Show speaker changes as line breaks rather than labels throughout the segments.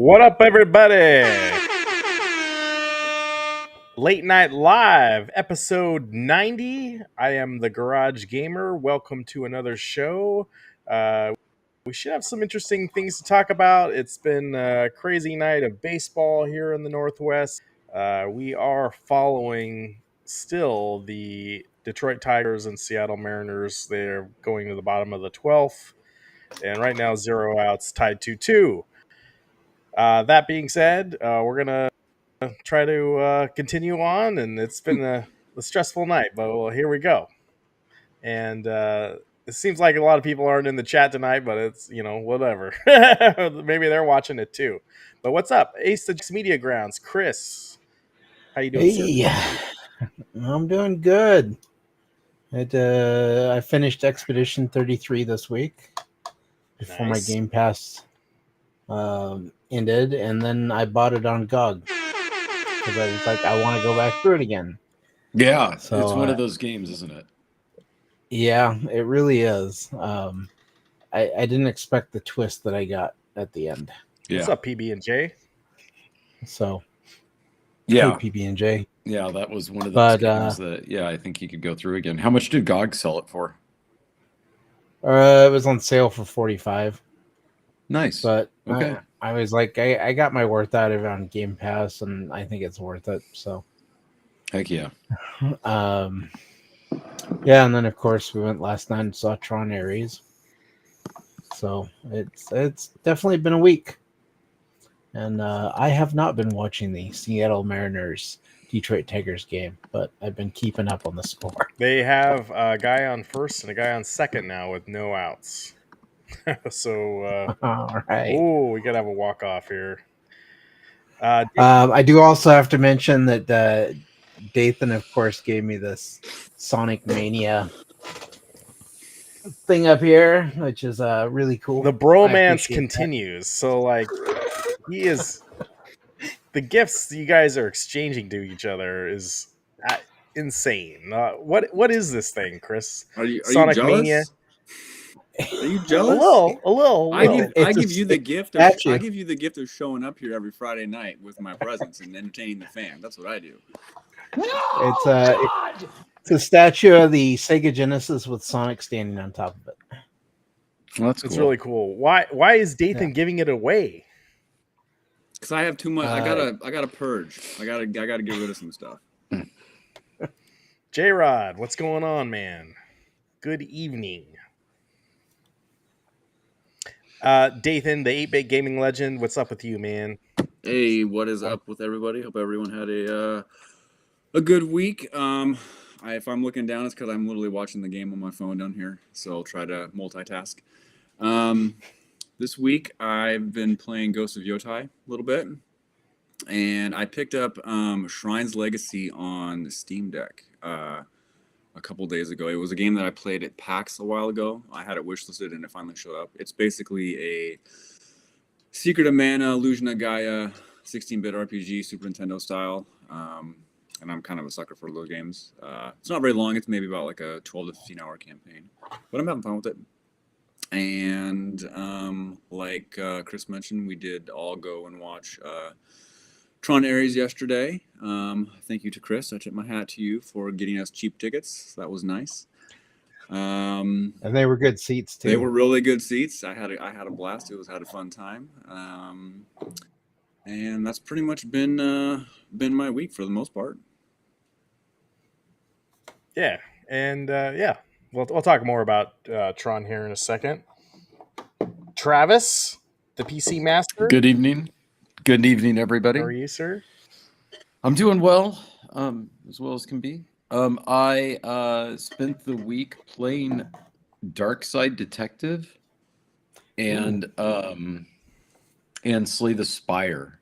What up, everybody? Late Night Live, episode 90. I am the Garage Gamer. Welcome to another show. We should have some interesting things to talk about. It's been a crazy night of baseball here in the Northwest. We are following still the Detroit Tigers and Seattle Mariners. They're going to the bottom of the 12th. And right now, 0 outs, tied 2-2. That being said, we're going to try to continue on, and it's been a stressful night, but well, here we go. And it seems like a lot of people aren't in the chat tonight, but it's, whatever. Maybe they're watching it too. But what's up? Ace the Media Grounds, Chris. How you doing, sir?
I'm doing good. I finished Expedition 33 this week before my Game Pass ended, and then I bought it on GOG because I was like, I want to go back through it again.
Yeah, so, it's one of those games, isn't it?
Yeah, it really is. I didn't expect the twist that I got at the end.
Yeah. What's up, PB&J?
So,
yeah,
hey, PB&J.
Yeah, that was one of those games that, I think you could go through again. How much did GOG sell it for?
It was on sale for $45.
Nice.
But
okay,
I was like, I got my worth out of it on Game Pass, and I think it's worth it. So,
heck yeah.
Yeah, and then of course we went last night and saw Tron Ares. So it's definitely been a week, and I have not been watching the Seattle Mariners Detroit Tigers game, but I've been keeping up on the score.
They have a guy on first and a guy on second now with no outs. So,
all right.
Oh, we gotta have a walk off here.
I do also have to mention that Dathan, of course, gave me this Sonic Mania thing up here, which is really cool.
The bromance continues. So, like, he is. The gifts you guys are exchanging to each other is insane. What is this thing, Chris?
Are you
Sonic
jealous?
Mania?
Are you jealous?
A little.
I give you the gift of showing up here every Friday night with my presence and entertaining the fan. That's what I do.
It's a statue of the Sega Genesis with Sonic standing on top of it.
Well, that's cool.
It's really cool. Why is Dathan giving it away?
Because I have too much. I gotta purge. I gotta get rid of some stuff.
J-Rod, what's going on, man? Good evening. Dathan, the 8-bit gaming legend, what's up with you, man?
Hey, what is up with everybody? Hope everyone had a good week. If I'm looking down, it's because I'm literally watching the game on my phone down here, so I'll try to multitask. This week, I've been playing Ghost of Yotai a little bit, and I picked up Shrine's Legacy on Steam Deck a couple days ago. It was a game that I played at PAX a while ago. I had it wishlisted, and it finally showed up. It's basically a Secret of Mana, Illusion of Gaia, 16-bit RPG, Super Nintendo style, and I'm kind of a sucker for those games. It's not very long. It's maybe about like a 12 to 15-hour campaign, but I'm having fun with it. And like Chris mentioned, we did all go and watch Tron Ares yesterday. Thank you to Chris. I tip my hat to you for getting us cheap tickets. That was nice.
And they were good seats too.
They were really good seats. I had a blast. It had a fun time. And that's pretty much been my week for the most part.
Yeah, and we'll talk more about Tron here in a second. Travis, the PC Master.
Good evening. Good evening, everybody.
How are you, sir?
I'm doing well, as well as can be. I spent the week playing Darkside Detective and Slay the Spire,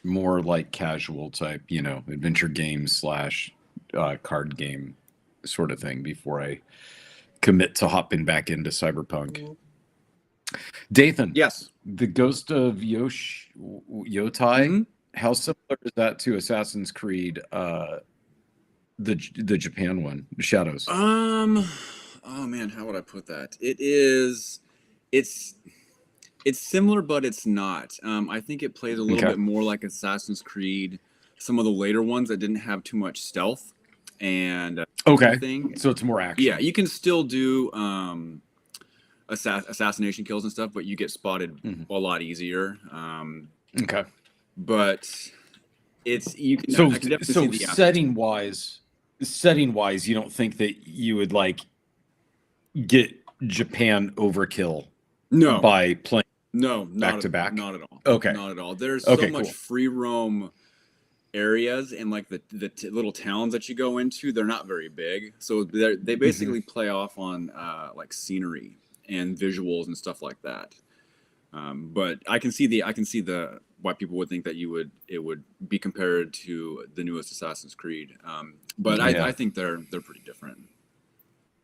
more like casual type, adventure game / card game sort of thing before I commit to hopping back into Cyberpunk. Dathan,
yes,
the Ghost of Yotai. Mm-hmm. How similar is that to Assassin's Creed, the Japan one, Shadows?
Oh man, how would I put that? It's
It's similar, but it's not. I think it plays a little bit more like Assassin's Creed, some of the later ones that didn't have too much stealth and everything.
So it's more action.
Yeah, you can still do assassination kills and stuff, but you get spotted a lot easier.
Okay.
But it's you can
So
I can definitely see the
setting wise, you don't think that you would like get Japan overkill by playing back to back?
Not at all.
Okay.
Not at all. There's so much free roam areas and like the little towns that you go into, they're not very big. So they basically play off on like scenery and visuals and stuff like that. But I can see the why people would think that it would be compared to the newest Assassin's Creed. But I think they're pretty different.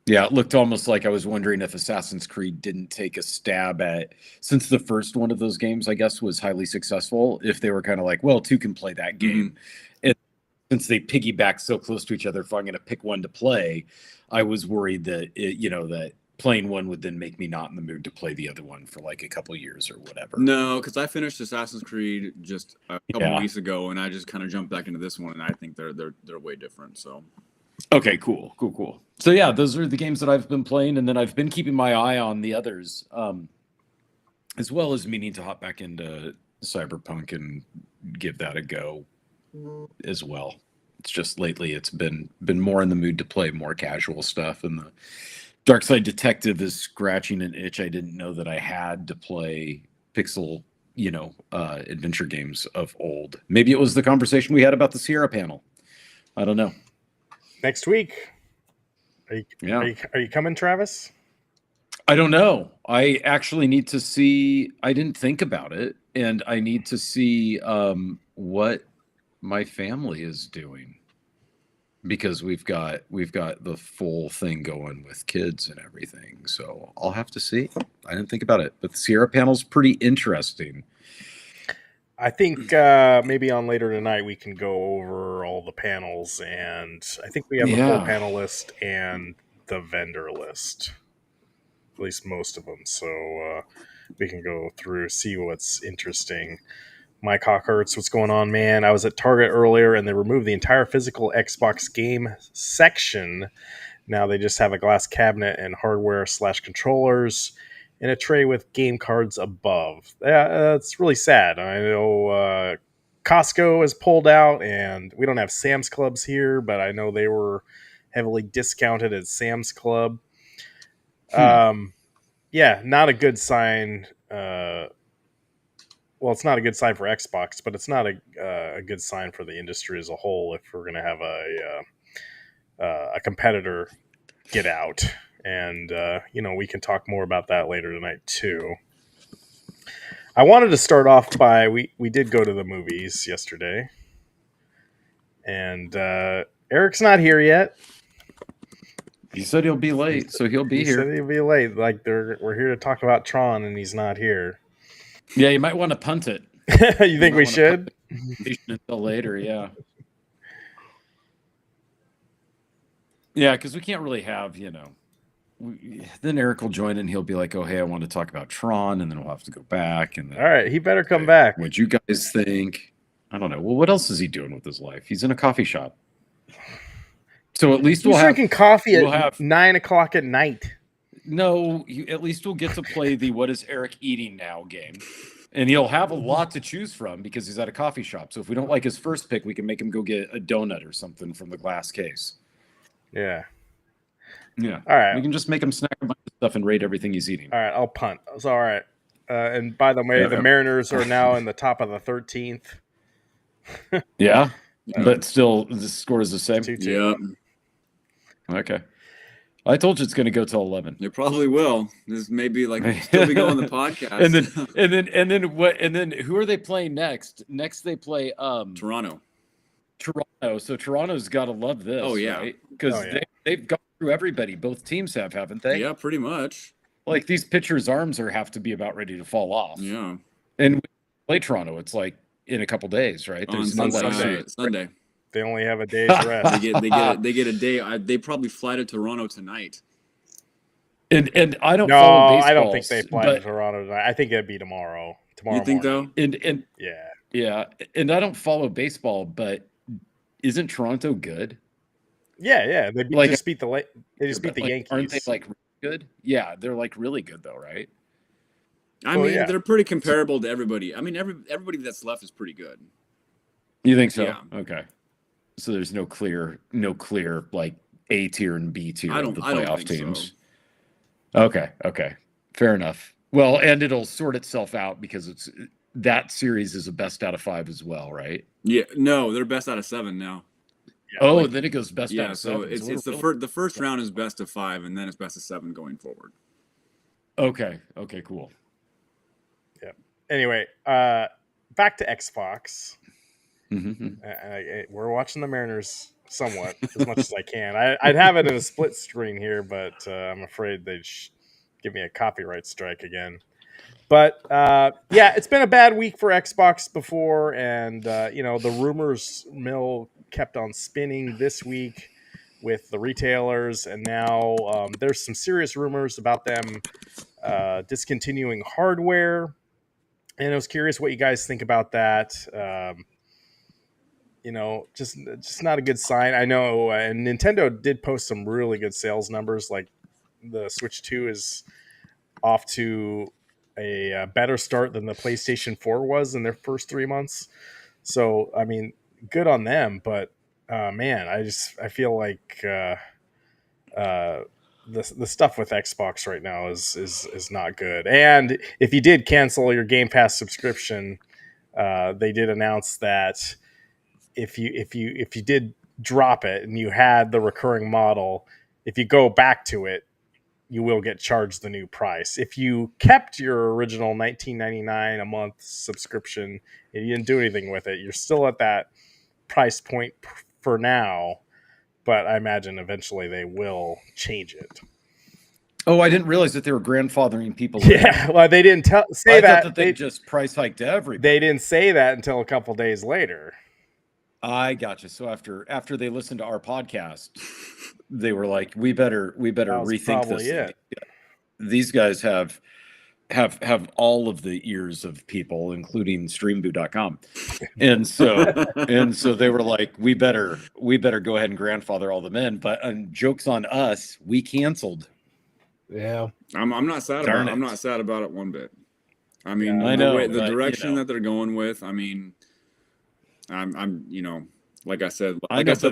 Yeah, it looked almost like I was wondering if Assassin's Creed didn't take a stab at, since the first one of those games, I guess, was highly successful, if they were kind of like, well, two can play that game. And since they piggyback so close to each other, if I'm going to pick one to play, I was worried that, that playing one would then make me not in the mood to play the other one for like a couple years or whatever.
No, because I finished Assassin's Creed just a couple weeks ago, and I just kind of jumped back into this one, and I think they're way different. So.
Okay, cool. So yeah, those are the games that I've been playing, and then I've been keeping my eye on the others, as well as meaning to hop back into Cyberpunk and give that a go as well. It's just lately it's been more in the mood to play more casual stuff, and the Dark Side Detective is scratching an itch I didn't know that I had to play pixel, adventure games of old. Maybe it was the conversation we had about the Sierra panel. I don't know.
Next week. Are you coming, Travis?
I don't know. I actually need to see. I didn't think about it, and I need to see what my family is doing, because we've got the full thing going with kids and everything. So I'll have to see. I didn't think about it, but the Sierra panel's pretty interesting.
I think maybe on later tonight we can go over all the panels, and I think we have the full panel list and the vendor list, at least most of them. So we can go through, see what's interesting. Mike Hawkhurst, what's going on, man? I was at Target earlier, and they removed the entire physical Xbox game section. Now they just have a glass cabinet and hardware/controllers and a tray with game cards above. It's really sad. I know Costco is pulled out, and we don't have Sam's Clubs here, but I know they were heavily discounted at Sam's Club. Yeah, not a good sign. Well, it's not a good sign for Xbox, but it's not a good sign for the industry as a whole if we're going to have a competitor get out. And, we can talk more about that later tonight, too. I wanted to start off by, we did go to the movies yesterday. And Eric's not here yet.
He said he'll be late, so he'll be here.
He said he'll be late. Like, we're here to talk about Tron, and he's not here.
Yeah, you might want to punt it.
You think we should?
Until later, yeah. Yeah, because we can't really have, then Eric will join and he'll be like, oh, hey, I want to talk about Tron, and then we'll have to go back. And then,
all right, he better come back.
What'd you guys think? I don't know. Well, what else is he doing with his life? He's in a coffee shop. So at least
he's drinking coffee at 9 o'clock at night.
No, at least we'll get to play the What is Eric Eating Now game. And he'll have a lot to choose from because he's at a coffee shop. So if we don't like his first pick, we can make him go get a donut or something from the glass case.
Yeah.
Yeah.
All right.
We can just make him snack a bunch of stuff and rate everything he's eating.
All right. I'll punt. It's all right. And by the way, the Mariners are now in the top of the 13th.
Yeah. But still, the score is the same.
2-2.
Yeah. Okay. I told you it's going to go till 11.
It probably will. This may be still be going the podcast.
and then who are they playing next? Next they play
Toronto.
So Toronto's got to love this.
Oh yeah,
right? Because they've gone through everybody. Both teams haven't they?
Yeah, pretty much.
Like these pitchers' arms have to be about ready to fall off.
Yeah.
And we play Toronto. It's like in a couple days, right?
On Sunday.
They only have a day's rest.
They get a day. They probably fly to Toronto tonight.
And I don't
No,
follow baseball.
I don't think they fly to
but
Toronto tonight. I think it'd be tomorrow. Tomorrow
You think
morning.
though?
and
Yeah.
yeah, and I don't follow baseball, but isn't Toronto good?
Yeah. They
Like,
just beat the
but like,
Yankees.
aren't they like really good? Yeah, they're like really good though, right?
I
Well,
mean,
yeah.
they're pretty comparable to everybody. I mean, everybody that's left is pretty good.
You think so?
Yeah.
Okay. So there's no clear like A tier and B tier
I
of
don't.
the
I don't
playoff
think
teams.
so.
Okay. Fair enough. Well, and it'll sort itself out because that series is a best out of 5 as well, right?
Yeah. No, they're best out of 7 now.
Oh,
like-
then it goes best out
Yeah.
of
So
7.
it's the first round is best of 5, and then it's best of 7 going forward.
Okay, cool.
Anyway, back to Xbox.
Mm-hmm.
We're watching the Mariners somewhat as much as I can. I'd have it in a split screen here, but I'm afraid they'd give me a copyright strike again. But yeah, it's been a bad week for Xbox before, and the rumors mill kept on spinning this week with the retailers, and now there's some serious rumors about them discontinuing hardware. And I was curious what you guys think about that. Just not a good sign. I know, and Nintendo did post some really good sales numbers. Like the Switch 2 is off to a better start than the PlayStation 4 was in their first 3 months. So, I mean, good on them. But man, I feel like the stuff with Xbox right now is not good. And if you did cancel your Game Pass subscription, they did announce that if you did drop it and you had the recurring model, if you go back to it, you will get charged the new price. If you kept your original $19.99 a month subscription and you didn't do anything with it, you're still at that price point for now. But I imagine eventually they will change it.
Oh, I didn't realize that they were grandfathering people.
Yeah, well, they didn't say
I
that.
thought that they just price hiked everybody.
They didn't say that until a couple days later.
I gotcha. So after they listened to our podcast, they were like, "We better rethink this."
It.
These guys have all of the ears of people, including streamboo.com. And so they were like, we better go ahead and grandfather all the men. But joke's on us, we canceled.
Yeah.
I'm not sad about it. I'm not sad about it one bit. I mean,
I know,
the
but,
direction that they're going with, I mean, I'm like I said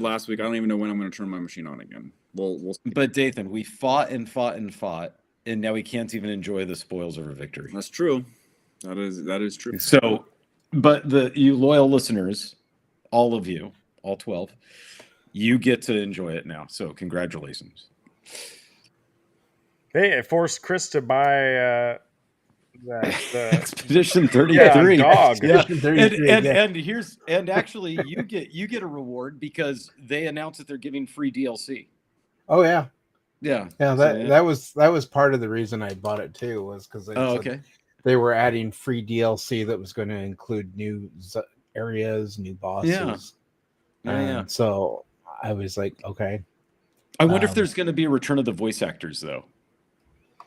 last week, I don't even know when I'm going to turn my machine on again. We'll see.
But Dathan, we fought, and now we can't even enjoy the spoils of a victory.
That's true. That is true.
So, but you loyal listeners, all of you, all 12, you get to enjoy it now. So congratulations.
Hey, it forced Chris to buy the
Expedition 33.
Dog.
Yeah.
Expedition 33,
And actually you get a reward because they announced that they're giving free DLC.
Oh yeah.
Yeah.
That was part of the reason I bought it too, was because they were adding free DLC that was going to include new areas, new bosses. And so I was like, okay.
I wonder if there's going to be a return of the voice actors though.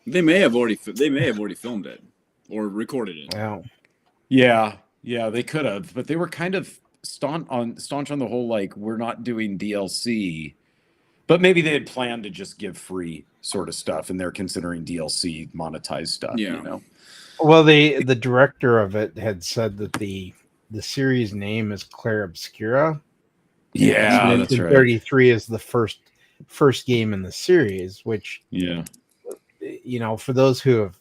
They may have already filmed it or recorded it.
Yeah, they could have, but they were kind of staunch on the whole like we're not doing DLC. But maybe they had planned to just give free sort of stuff, and they're considering DLC monetized stuff.
Yeah.
Well, the director of it had said that the series name is Clair Obscura.
Yeah, that's right.
33 is the first game in the series, which for those who have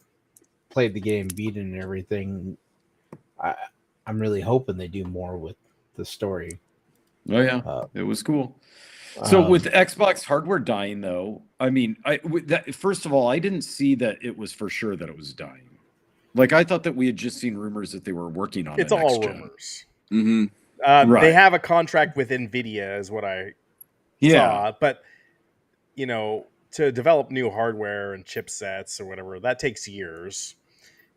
played the game, beaten and everything, I'm really hoping they do more with the story.
Oh yeah, it was cool. So with Xbox hardware dying, though, I mean, first of all, I didn't see that it was for sure that it was dying. Like I thought that we had just seen rumors that they were working on.
It's all rumors.
Mm-hmm.
Right. They have a contract with NVIDIA, is what I saw. But to develop new hardware and chipsets or whatever, that takes years.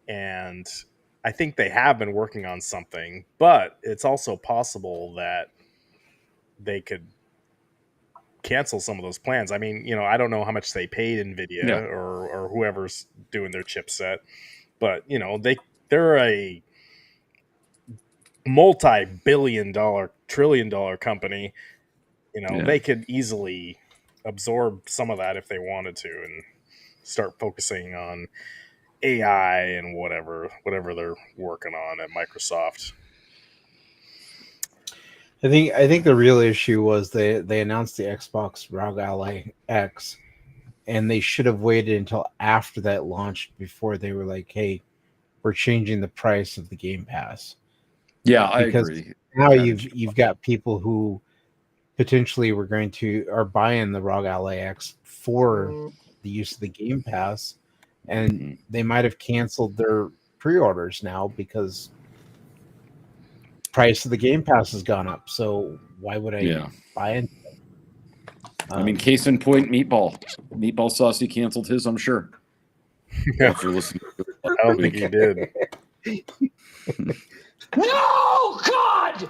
And I think they have been working on something, but it's also possible that they could cancel some of those plans. I mean, I don't know how much they paid Nvidia
Yeah.
or whoever's doing their chipset, but they're a multi-billion-dollar, trillion-dollar company.
Yeah.
They could easily absorb some of that if they wanted to and start focusing on AI and whatever they're working on at Microsoft.
I think the real issue was they announced the Xbox ROG Ally X, and they should have waited until after that launched before they were like, "Hey, we're changing the price of the Game Pass."
Yeah, I
Because
agree.
now
Kinda
you've got people who potentially are buying the ROG Ally X for the use of the Game Pass, and
Mhm.
they might have canceled their pre-orders now because price of the Game Pass has gone up. So why would I
Yeah.
buy it?
I mean, case in point, Meatball Saucy canceled his, I'm sure. After listening to it
I don't think he did.
No, God!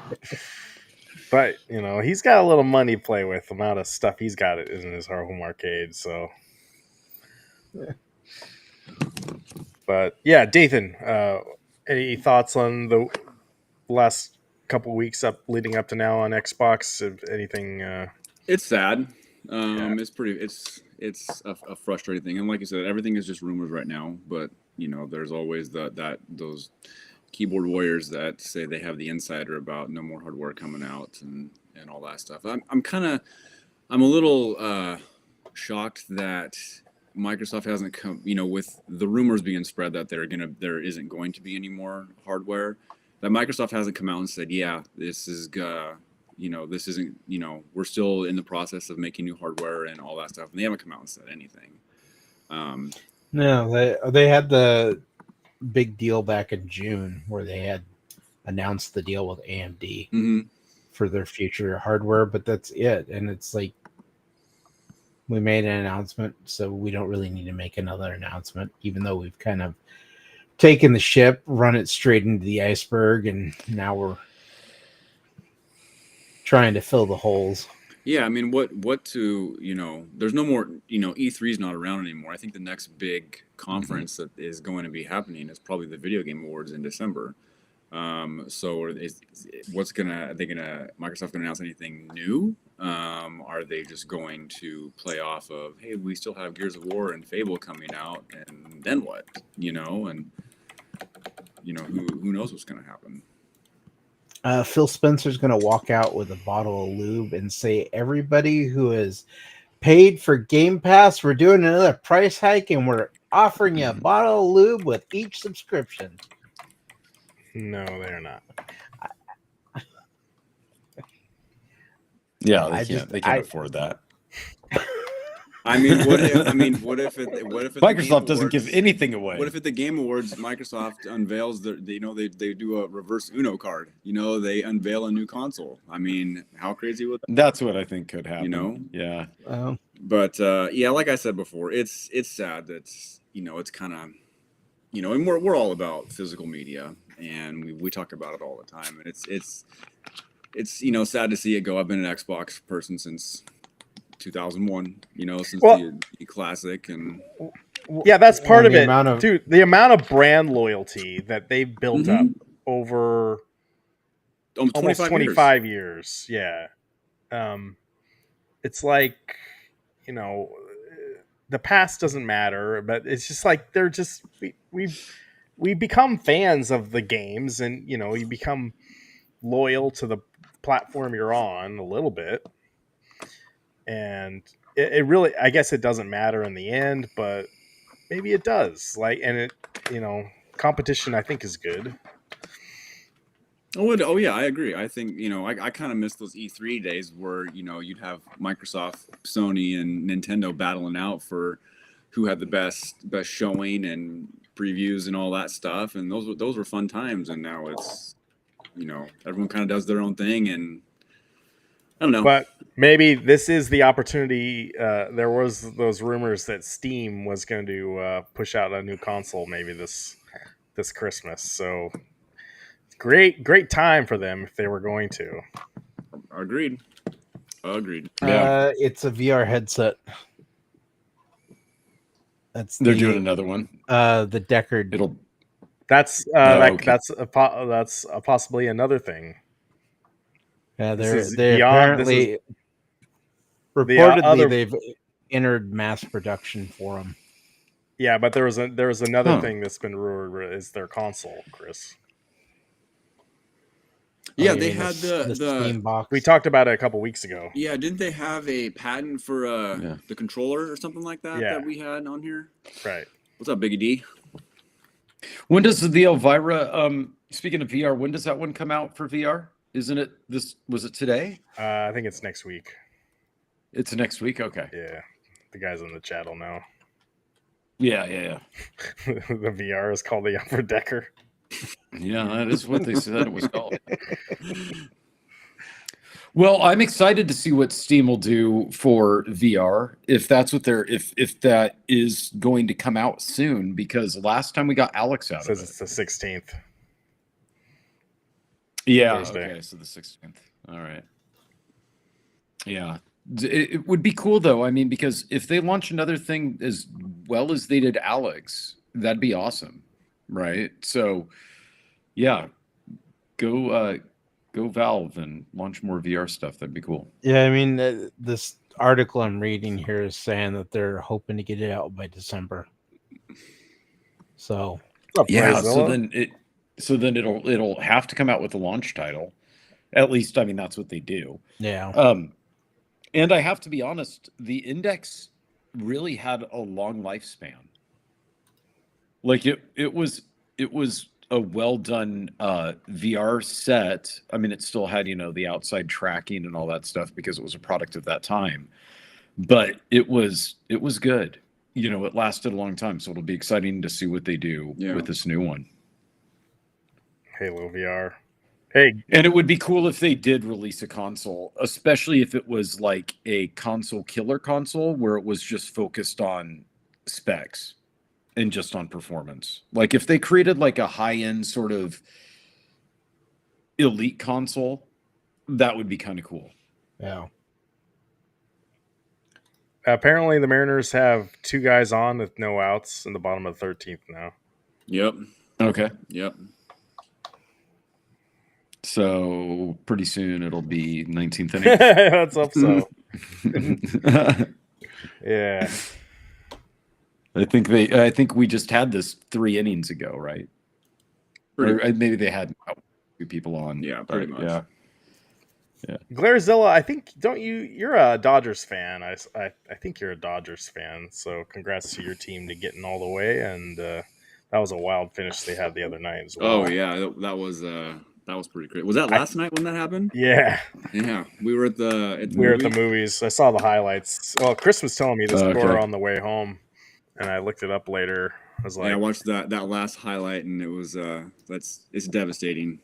But he's got a little money to play with. The amount of stuff he's got in his home arcade. So, but yeah, Dathan, any thoughts on the last couple weeks leading up to now on Xbox? If anything,
It's sad.
Yeah.
It's a frustrating thing, and like you said, everything is just rumors right now. But there's always those keyboard warriors that say they have the insider about no more hardware coming out and all that stuff. I'm a little shocked that Microsoft hasn't come, with the rumors being spread that there isn't going to be any more hardware, that Microsoft hasn't come out and said, yeah, this isn't, we're still in the process of making new hardware and all that stuff. And they haven't come out and said anything.
No, they had the big deal back in June where they had announced the deal with AMD
Mhm.
for their future hardware, but that's it. And it's like, we made an announcement, so we don't really need to make another announcement, even though we've kind of taken the ship, run it straight into the iceberg, and now we're trying to fill the holes.
Yeah, I mean, there's no more, E3 is not around anymore. I think the next big conference that is going to be happening is probably the Video Game Awards in December. So are Microsoft gonna announce anything new? Are they just going to play off of, hey, we still have Gears of War and Fable coming out, and then what? Who knows what's gonna happen?
Phil Spencer's going to walk out with a bottle of lube and say, everybody who has paid for Game Pass, we're doing another price hike and we're offering you a bottle of lube with each subscription.
No, they're not.
Yeah, they can't afford that.
I mean, what if
Microsoft doesn't give anything away?
What if at the Game Awards, Microsoft unveils they do a reverse Uno card? They unveil a new console. I mean, how crazy would that?
That's what I think could happen. Yeah.
But yeah, like I said before, it's sad that it's kind of and we're all about physical media, and we talk about it all the time, and it's sad to see it go. I've been an Xbox person since 2001, since the classic, and
yeah, that's part of it,
dude.
The amount of brand loyalty that they've built up over almost 25 years. Yeah. It's like, the past doesn't matter, but it's just like they're just we become fans of the games, and you become loyal to the platform you're on a little bit, and it really, I guess it doesn't matter in the end, but maybe it does. Competition I think is good.
Oh yeah, I agree. I think I kind of miss those E3 days where you'd have Microsoft, Sony, and Nintendo battling out for who had the best showing and previews and all that stuff, and those were fun times. And now it's everyone kind of does their own thing, and I don't know.
But maybe this is the opportunity. There was those rumors that Steam was going to push out a new console maybe this Christmas. So great time for them if they were going to.
Agreed. Agreed.
Yeah.
It's a VR headset.
They're doing another one.
The Deckard.
That's
okay.
that's possibly another thing.
Yeah,
This is
they
beyond. This is
apparently reportedly they've entered mass production for them.
Yeah, but there was another thing that's been rumored is their console, Chris.
Yeah, they had the
Steam box.
We talked about it a couple weeks ago.
Yeah, didn't they have a patent for the controller or something like that that we had on here?
Right.
What's up, Biggie D?
When does the Elvira? Speaking of VR, when does that one come out for VR? Isn't it this? Was it today?
I think it's next week.
It's next week. Okay.
Yeah, the guys in the chat will know.
Yeah.
The VR is called the Upper Decker.
Yeah, that is what they said it was called. Well, I'm excited to see what Steam will do for VR, if that's what if that is going to come out soon, because last time we got Alex out of it.
It's the 16th.
Yeah,
Thursday.
okay, so the 16th. All right. Yeah. It would be cool, though. I mean, because if they launch another thing as well as they did Alex, that'd be awesome, right? So, yeah, go Valve and launch more VR stuff. That'd be cool.
Yeah, I mean, this article I'm reading here is saying that they're hoping to get it out by December. So,
yeah, so then it'll have to come out with a launch title. At least, I mean, that's what they do.
Yeah.
And I have to be honest, the Index really had a long lifespan. Like it was a well done VR set. I mean, it still had, the outside tracking and all that stuff because it was a product of that time. But it was good. It lasted a long time, so it'll be exciting to see what they do with this new one.
Halo VR. Hey,
and it would be cool if they did release a console, especially if it was like a console killer console where it was just focused on specs and just on performance. Like if they created like a high-end sort of elite console, that would be kind of cool.
Yeah.
Apparently the Mariners have 2 guys on with no outs in the bottom of the 13th now.
Yep.
Okay.
Yep.
So pretty soon it'll be 19th inning.
Let's hope so. Yeah.
I think we just had this 3 innings ago, right? Or maybe they had 2 people on.
Yeah, pretty much.
Yeah.
Glarzilla, I think you're a Dodgers fan. I think you're a Dodgers fan. So congrats to your team to getting all the way, and that was a wild finish they had the other night as well.
Oh yeah, that was pretty great. Was that last night when that happened?
Yeah.
Yeah. We were at the
movies. I saw the highlights. Well, Chris was telling me the score on the way home, and I looked it up later. I was like,
I watched that last highlight, and it was it's devastating.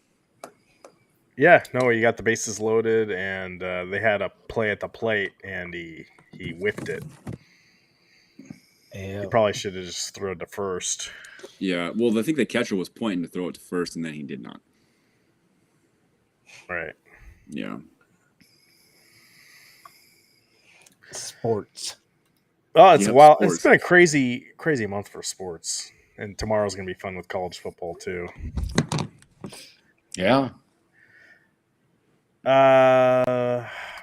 Yeah, no, you got the bases loaded, and they had a play at the plate, and he whiffed it.
Yeah.
He probably should have just thrown it to first.
Yeah, well, I think the catcher was pointing to throw it to first, and then he did not.
Right.
Yeah.
Sports.
Oh, it's wild.
Sports.
It's been a crazy month for sports, and tomorrow's gonna be fun with college football too.
Yeah.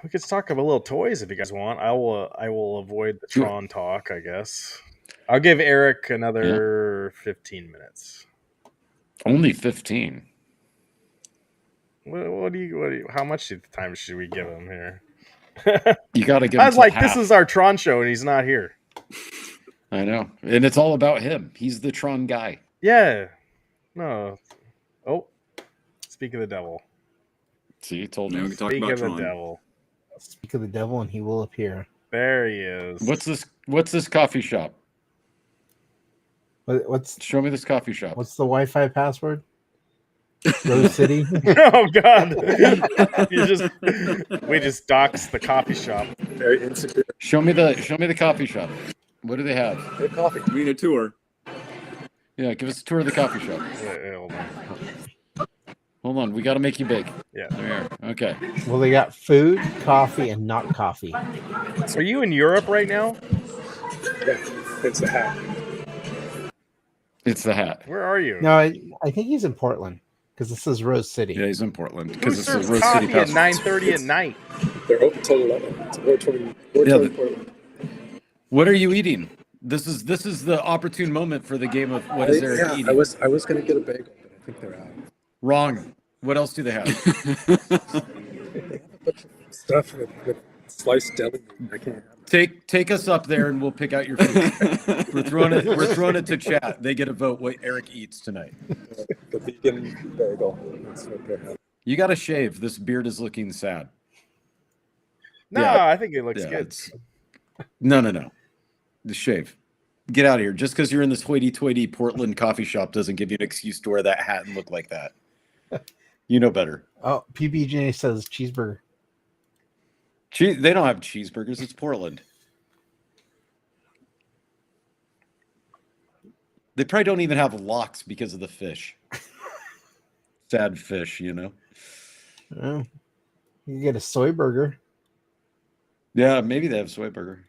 We could talk about little toys if you guys want. I will avoid the Tron talk, I guess. I'll give Eric another 15 minutes.
Only 15.
What do you? How much time should we give him here?
You got to give.
I was like,
half.
this is our Tron show, and he's not here.
I know, and it's all about him. He's the Tron guy.
Yeah. No. Oh. Speak of the devil.
See, you told
Now we
me.
can talk
Speak
about
of
Tron.
the devil.
Speak of the devil, and he will appear.
There he is.
What's this coffee shop?
What's
Show me this coffee shop.
What's the Wi-Fi password? Rose City.
Oh God! We just doxed the coffee shop.
Very insecure.
Show me the coffee shop. What do they have?
Good coffee. We need a tour.
Yeah, give us a tour of the coffee shop.
Hold on.
Hold on. We got to make you big.
Yeah.
There you are. Okay.
Well, they got food, coffee, and not coffee.
Are you in Europe right now?
Yeah, it's the hat.
It's the hat.
Where are you?
No, I think he's in Portland because this is Rose City.
Yeah, he's in Portland
Who
because it's the
serves
Rose City
coffee at
Festival.
9:30 at night?
They're open till 11. It's we're
Yeah,
toward Portland.
What are you eating? This is the opportune moment for the game of what is Eric eating?
I was gonna get a bagel, but I think they're out.
Wrong. What else do they have?
They have a bunch of stuff with sliced deli meat. I can't have it.
Take us up there and we'll pick out your food. We're throwing it to chat. They get a vote what Eric eats tonight.
The vegan bagel. That's what they're having.
You got to shave. This beard is looking sad.
No,
Yeah.
I think it looks
Yeah,
good.
No. The shave. Get out of here. Just because you're in this hoity-toity Portland coffee shop doesn't give you an excuse to wear that hat and look like that. You know better.
Oh, PBJ says cheeseburger.
They don't have cheeseburgers. It's Portland. They probably don't even have locks because of the fish. Sad fish, you know?
Oh, you can get a soy burger.
Yeah, maybe they have soy burger.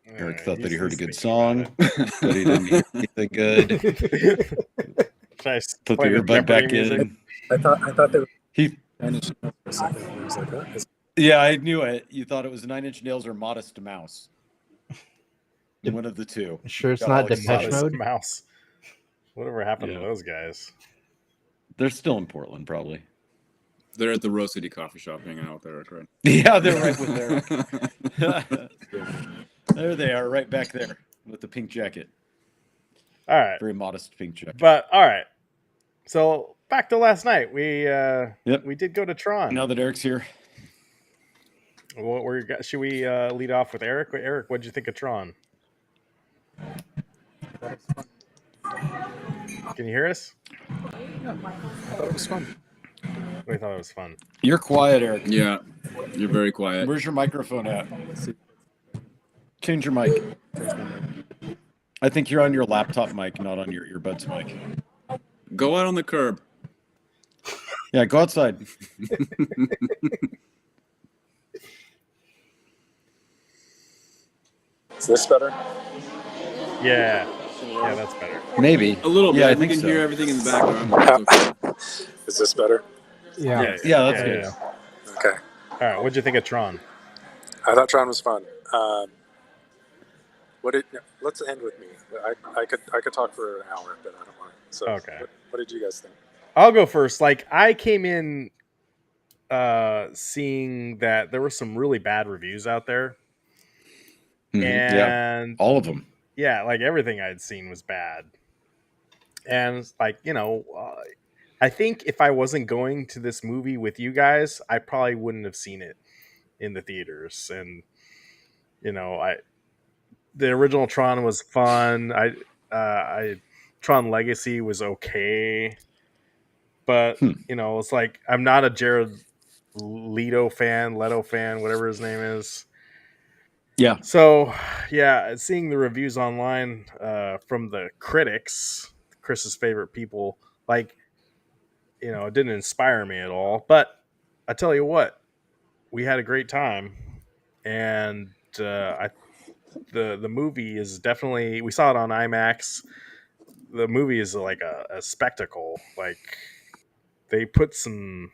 Eric thought that he
he's
heard a good
thinking
song,
about
but he didn't hear anything good.
it. Should I
Put
play
the
the
earbud
Jeopardy
back
music?
in.
I thought they were
He,
Spanish. I was like, huh?
yeah, I knew it. You thought it was 9 Inch Nails or Modest Mouse. One of the two.
Sure, it's
Got
not
all
Depeche
excited.
Mode.
Mouse. Whatever happened
Yeah.
to those guys?
They're still in Portland, probably.
They're at the Rose City coffee shop hanging out with Eric, right?
Yeah, they're right with Eric. There they are, right back there with the pink jacket.
All right,
Very modest pink jacket.
but all right. So back to last night. We
Yep.
we did go to Tron.
Now that Eric's here,
Should we lead off with Eric? Eric, what'd you think of Tron? Can you hear us?
I thought it was fun.
We thought it was fun.
you're quiet, Eric.
Yeah, you're very quiet.
Where's your microphone at? Change your mic. I think you're on your laptop mic, not on your earbuds mic.
Go out on the curb.
Yeah, go outside.
Is this better?
Yeah, that's better.
Maybe.
A little bit.
Yeah, I
We
think
can
so.
hear everything in the background. It's okay.
Is this better?
Yeah.
Yeah, that's good.
Okay.
All right, what'd you think of Tron?
I thought Tron was fun. Let's end with me. I could talk for an hour, but I don't want to. So,
Okay.
What did you guys think?
I'll go first. Like, I came in seeing that there were some really bad reviews out there,
Mhm. Yeah,
and
all of them.
yeah, like everything I'd seen was bad. And like, I think if I wasn't going to this movie with you guys, I probably wouldn't have seen it in the theaters. And the original Tron was fun. Tron Legacy was okay, but it's like I'm not a Jared Leto fan, whatever his name is.
Yeah.
So, yeah, seeing the reviews online from the critics, Chris's favorite people, like, it didn't inspire me at all. But I tell you what, we had a great time, and the movie is definitely, we saw it on IMAX. The movie is like a spectacle. Like, they put some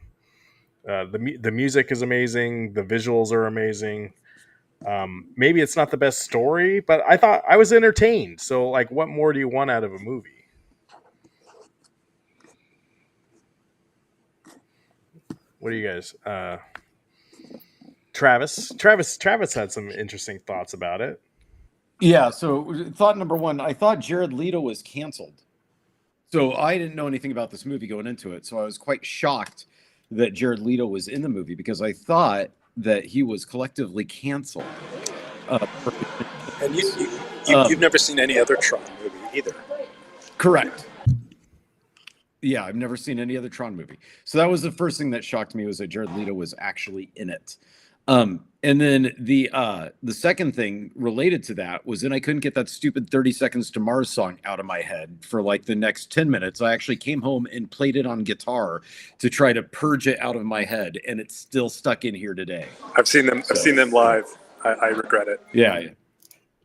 the music is amazing, the visuals are amazing. Maybe it's not the best story, but I thought I was entertained. So, like, what more do you want out of a movie? What do you guys? Travis had some interesting thoughts about it.
Yeah, so thought number one, I thought Jared Leto was canceled. So I didn't know anything about this movie going into it. So I was quite shocked that Jared Leto was in the movie because I thought that he was collectively canceled.
And you've never seen any other Tron movie either.
Correct. Yeah, I've never seen any other Tron movie. So that was the first thing that shocked me was that Jared Leto was actually in it. And then the second thing related to that was then I couldn't get that stupid 30 Seconds to Mars song out of my head for like the next 10 minutes. I actually came home and played it on guitar to try to purge it out of my head, and it's still stuck in here today.
I've seen them. I've seen them live. I regret it.
Yeah.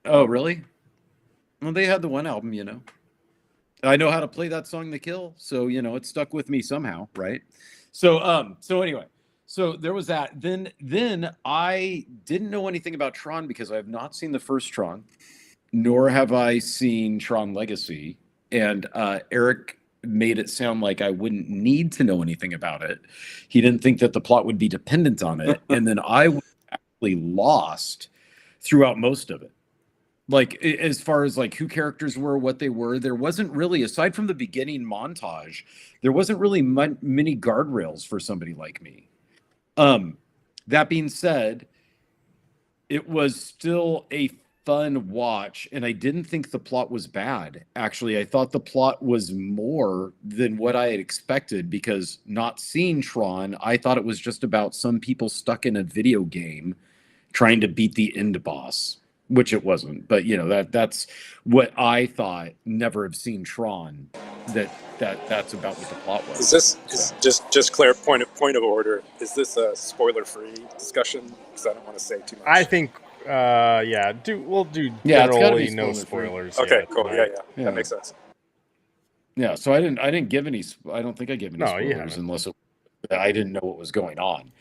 Oh, really? Well, they had the one album, you know. I know how to play that song, The Kill, so you know it stuck with me somehow, right? So anyway, so there was that. Then I didn't know anything about Tron because I have not seen the first Tron, nor have I seen Tron Legacy. And Eric made it sound like I wouldn't need to know anything about it. He didn't think that the plot would be dependent on it, and then I was actually lost throughout most of it. Like as far as like who characters were, what they were, there wasn't really, aside from the beginning montage, there wasn't really many guardrails for somebody like me. That being said, it was still a fun watch, and I didn't think the plot was bad. Actually, I thought the plot was more than what I had expected, because not seeing Tron, I thought it was just about some people stuck in a video game trying to beat the end boss, which it wasn't. But you know, that's what I thought. Never have seen Tron. That's about what the plot was.
Is just clear point of order? Is this a spoiler-free discussion? Because I don't want to say too much.
I think, we'll do
Yeah, it's gotta be
generally no
spoiler-free.
spoilers.
Okay,
yet
cool.
tonight.
Yeah, that makes sense.
Yeah, so I didn't give any. I don't think I gave any
No, you
spoilers
haven't.
unless I didn't know what was going on.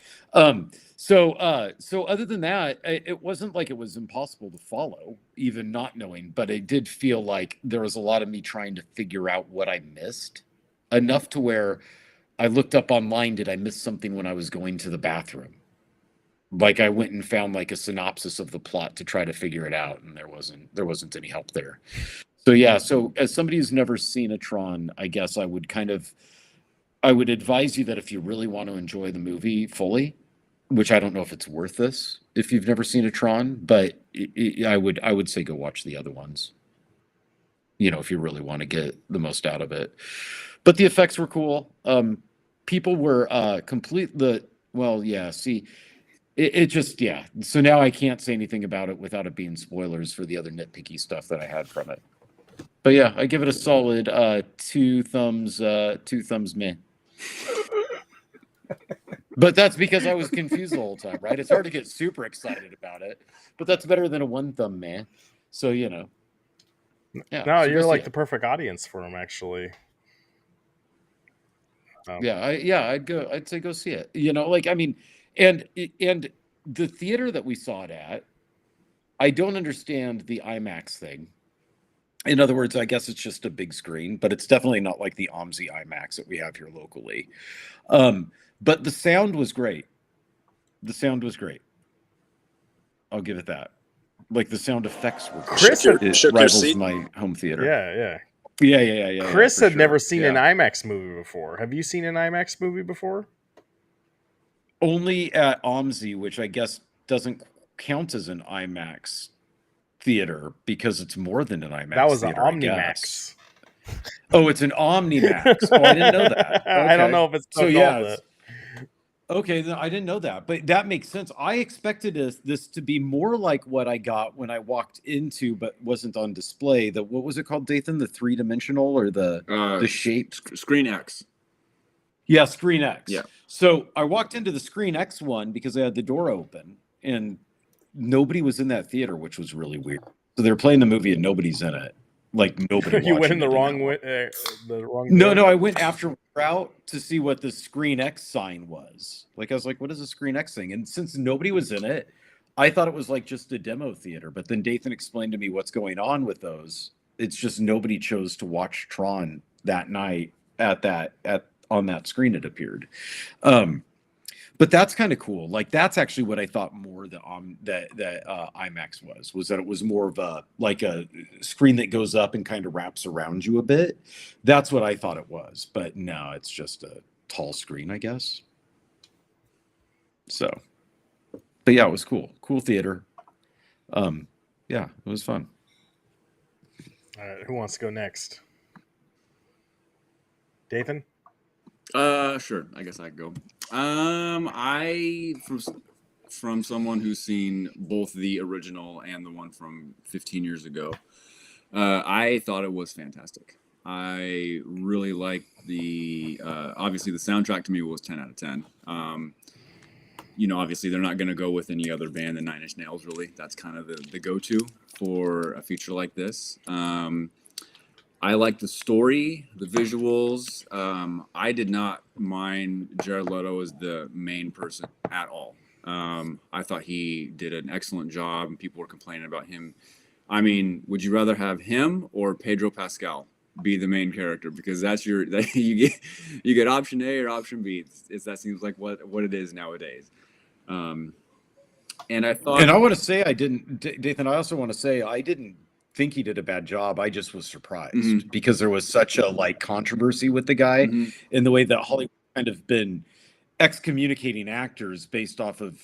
So other than that, it wasn't like it was impossible to follow, even not knowing. But it did feel like there was a lot of me trying to figure out what I missed, enough to where I looked up online. Did I miss something when I was going to the bathroom? Like I went and found like a synopsis of the plot to try to figure it out, and there wasn't any help there. So yeah, so as somebody who's never seen a Tron, I guess I would advise you that if you really want to enjoy the movie fully, which I don't know if it's worth this if you've never seen a Tron, but I would say go watch the other ones. You know, if you really want to get the most out of it. But the effects were cool. People were it just, yeah. So now I can't say anything about it without it being spoilers for the other nitpicky stuff that I had from it. But yeah, I give it a solid 2 thumbs meh. But that's because I was confused the whole time, right? It's hard to get super excited about it, but that's better than a 1 thumb meh. So, you know. Yeah,
No,
so
you're
go
like
see
the
it.
perfect audience for them, actually.
I'd say go see it. You know, like, I mean, and the theater that we saw it at, I don't understand the IMAX thing. In other words, I guess it's just a big screen, but it's definitely not like the OMSI IMAX that we have here locally. But the sound was great. I'll give it that. Like the sound effects were great.
Chris had,
It
Shook your
rivals
seat?
my home theater.
yeah.
Yeah.
Chris
for
had
sure.
never seen an
Yeah.
IMAX movie before. Have you seen an IMAX movie before?
Only at OMSI, which I guess doesn't count as an IMAX theater because it's more than an IMAX
That was
theater,
an
I guess.
OmniMax.
Oh, it's an OmniMax. Oh, I didn't know that.
I don't
Okay.
know if it's
So
still
yeah,
called that.
okay, then I didn't know that, but that makes sense. I expected this to be more like what I got when I walked into, but wasn't on display. What was it called, Dathan? The 3-dimensional or the shape?
Screen X.
Yeah, Screen X.
Yeah.
So I walked into the Screen X one because I had the door open and nobody was in that theater, which was really weird. So they're playing the movie and nobody's in it. Like nobody.
You went in the
watching
wrong
it
way. The wrong.
No,
door?
I went after route to see what the Screen X sign was. Like, I was like, what is a Screen X thing? And since nobody was in it, I thought it was like just a demo theater. But then Dathan explained to me what's going on with those. It's just nobody chose to watch Tron that night on that screen it appeared. But that's kind of cool. Like that's actually what I thought more that IMAX was that it was more of a screen that goes up and kind of wraps around you a bit. That's what I thought it was. But no, it's just a tall screen, I guess. So, but yeah, it was cool. Cool theater. Yeah, it was fun.
All right, who wants to go next? Dathan?
Sure. I guess I can go. I from someone who's seen both the original and the one from 15 years ago. I thought it was fantastic. I really liked the obviously the soundtrack to me was 10 out of 10. Obviously they're not going to go with any other band than Nine Inch Nails. Really, that's kind of the go-to for a feature like this. I like the story, the visuals. I did not mind Jared Leto as the main person at all. I thought he did an excellent job, and people were complaining about him. I mean, would you rather have him or Pedro Pascal be the main character? Because you get option A or option B. That seems like what it is nowadays. And I thought,
and I want to say Dathan. I also want to say I didn't think he did a bad job. I just was surprised because there was such a controversy with the guy in the way that Hollywood kind of been excommunicating actors based off of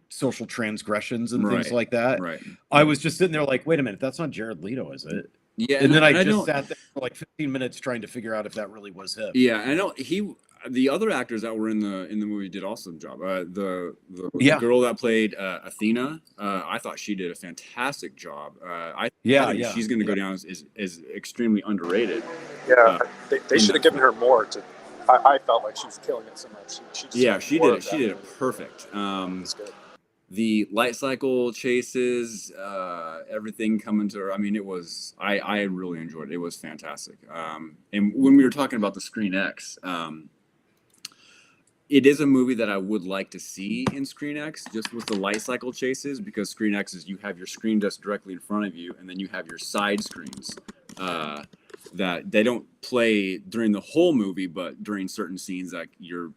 social transgressions and things like that.
Right.
I was just sitting there like, wait a minute, that's not Jared Leto, is it?
Yeah.
And then I just sat there for like 15 minutes trying to figure out if that really was him.
Yeah, I know the other actors that were in the movie did also a job. The girl that played Athena, I thought she did a fantastic job. I think she's going to go down as extremely underrated.
Yeah, they should have given her more. I felt like she was killing it so much. She did it. She did it perfect. The light cycle chases, everything coming to her. I mean, it was. I really enjoyed it. It was fantastic. And when we were talking about the Screen X, it is a movie that I would like to see in Screen X, just with the light cycle chases, because Screen X is you have your screen just directly in front of you, and then you have your side screens that they don't play during the whole movie, but during certain scenes that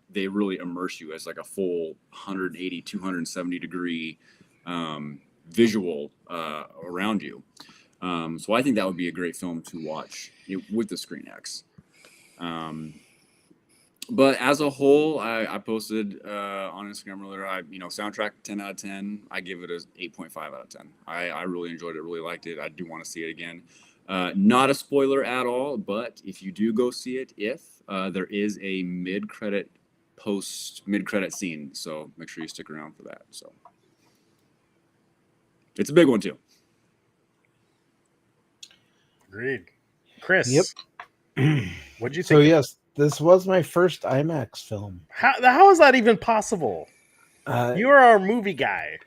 they really immerse you as like a full 180, 270 degree visual around you. So I think that would be a great film to watch with the Screen X. But as a whole, I posted on Instagram earlier. Soundtrack 10 out of 10. I give it a 8.5 out of 10. I really enjoyed it. Really liked it. I do want to see it again. Not a spoiler at all, but if you do go see it, there is a mid-credit scene, so make sure you stick around for that. So it's a big one too.
Agreed. Chris.
Yep.
What'd you think?
So yes, this was my first IMAX film.
How is that even possible? You're our movie guy.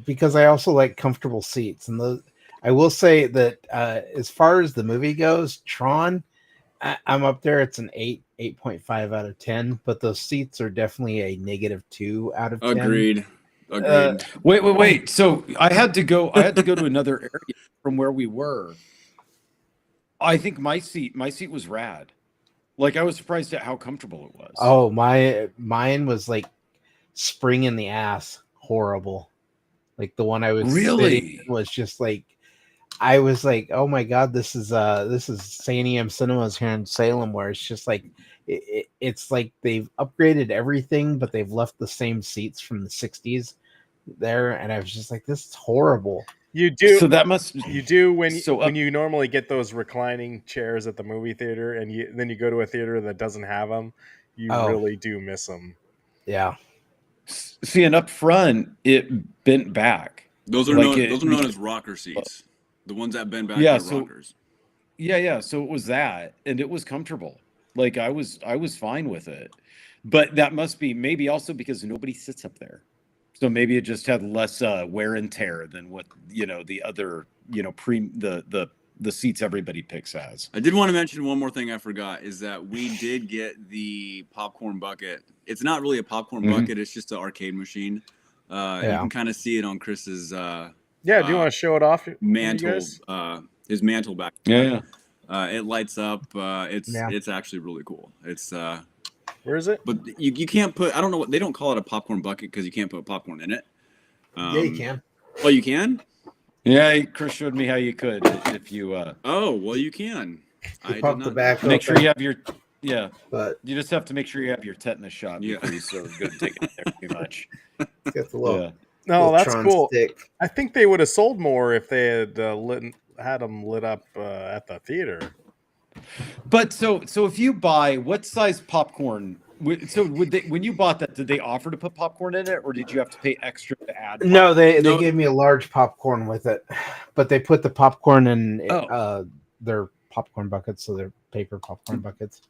Because I also like comfortable seats, and I will say that as far as the movie goes, Tron, I'm up there. It's an 8.5 out of 10, but those seats are definitely a -2 out of 10.
Agreed.
Wait. So I had to go to another area from where we were. I think my seat was rad. Like, I was surprised at how comfortable it was.
Oh, mine was like spring in the ass, horrible. Like the one I was
really
was just like, I was like, oh my god, this is Sanium Cinemas here in Salem, where it's just like it's like they've upgraded everything, but they've left the same seats from the 60s there, and I was just like, this is horrible.
You do.
So that must
you do when you normally get those reclining chairs at the movie theater, and then you go to a theater that doesn't have them. You really do miss them.
Yeah.
See, and up front, it bent back.
Those are known as rocker seats. The ones that bend back are rockers.
Yeah. So it was that, and it was comfortable. Like I was fine with it, but that must be maybe also because nobody sits up there. So maybe it just had less wear and tear than what the other the seats everybody picks has.
I did want to mention one more thing I forgot is that we did get the popcorn bucket. It's not really a popcorn bucket; it's just an arcade machine. You can kind of see it on Chris's.
Do you want to show it off?
Mantle, his mantle back.
Yeah.
It lights up. It's actually really cool. It's
where is it?
But you can't put. I don't know what they don't call it a popcorn bucket because you can't put popcorn in it.
Yeah, you can.
Oh, you can.
Yeah, Chris showed me how you could if you.
Oh well, you can.
You pop the back.
Make sure you have your. Yeah,
but
you just have to make sure you have your tetanus shot before you sort of go take it there too much.
Get the little.
Yeah.
No, that's
Tron
cool.
stick.
I think they would have sold more if they had had them lit up at the theater.
But so if you buy, what size popcorn So would they, when you bought that, did they offer to put popcorn in it, or did you have to pay extra to add?
No, they
No.
gave me a large popcorn with it, but they put the popcorn in
Oh.
their popcorn buckets, so they're paper popcorn buckets.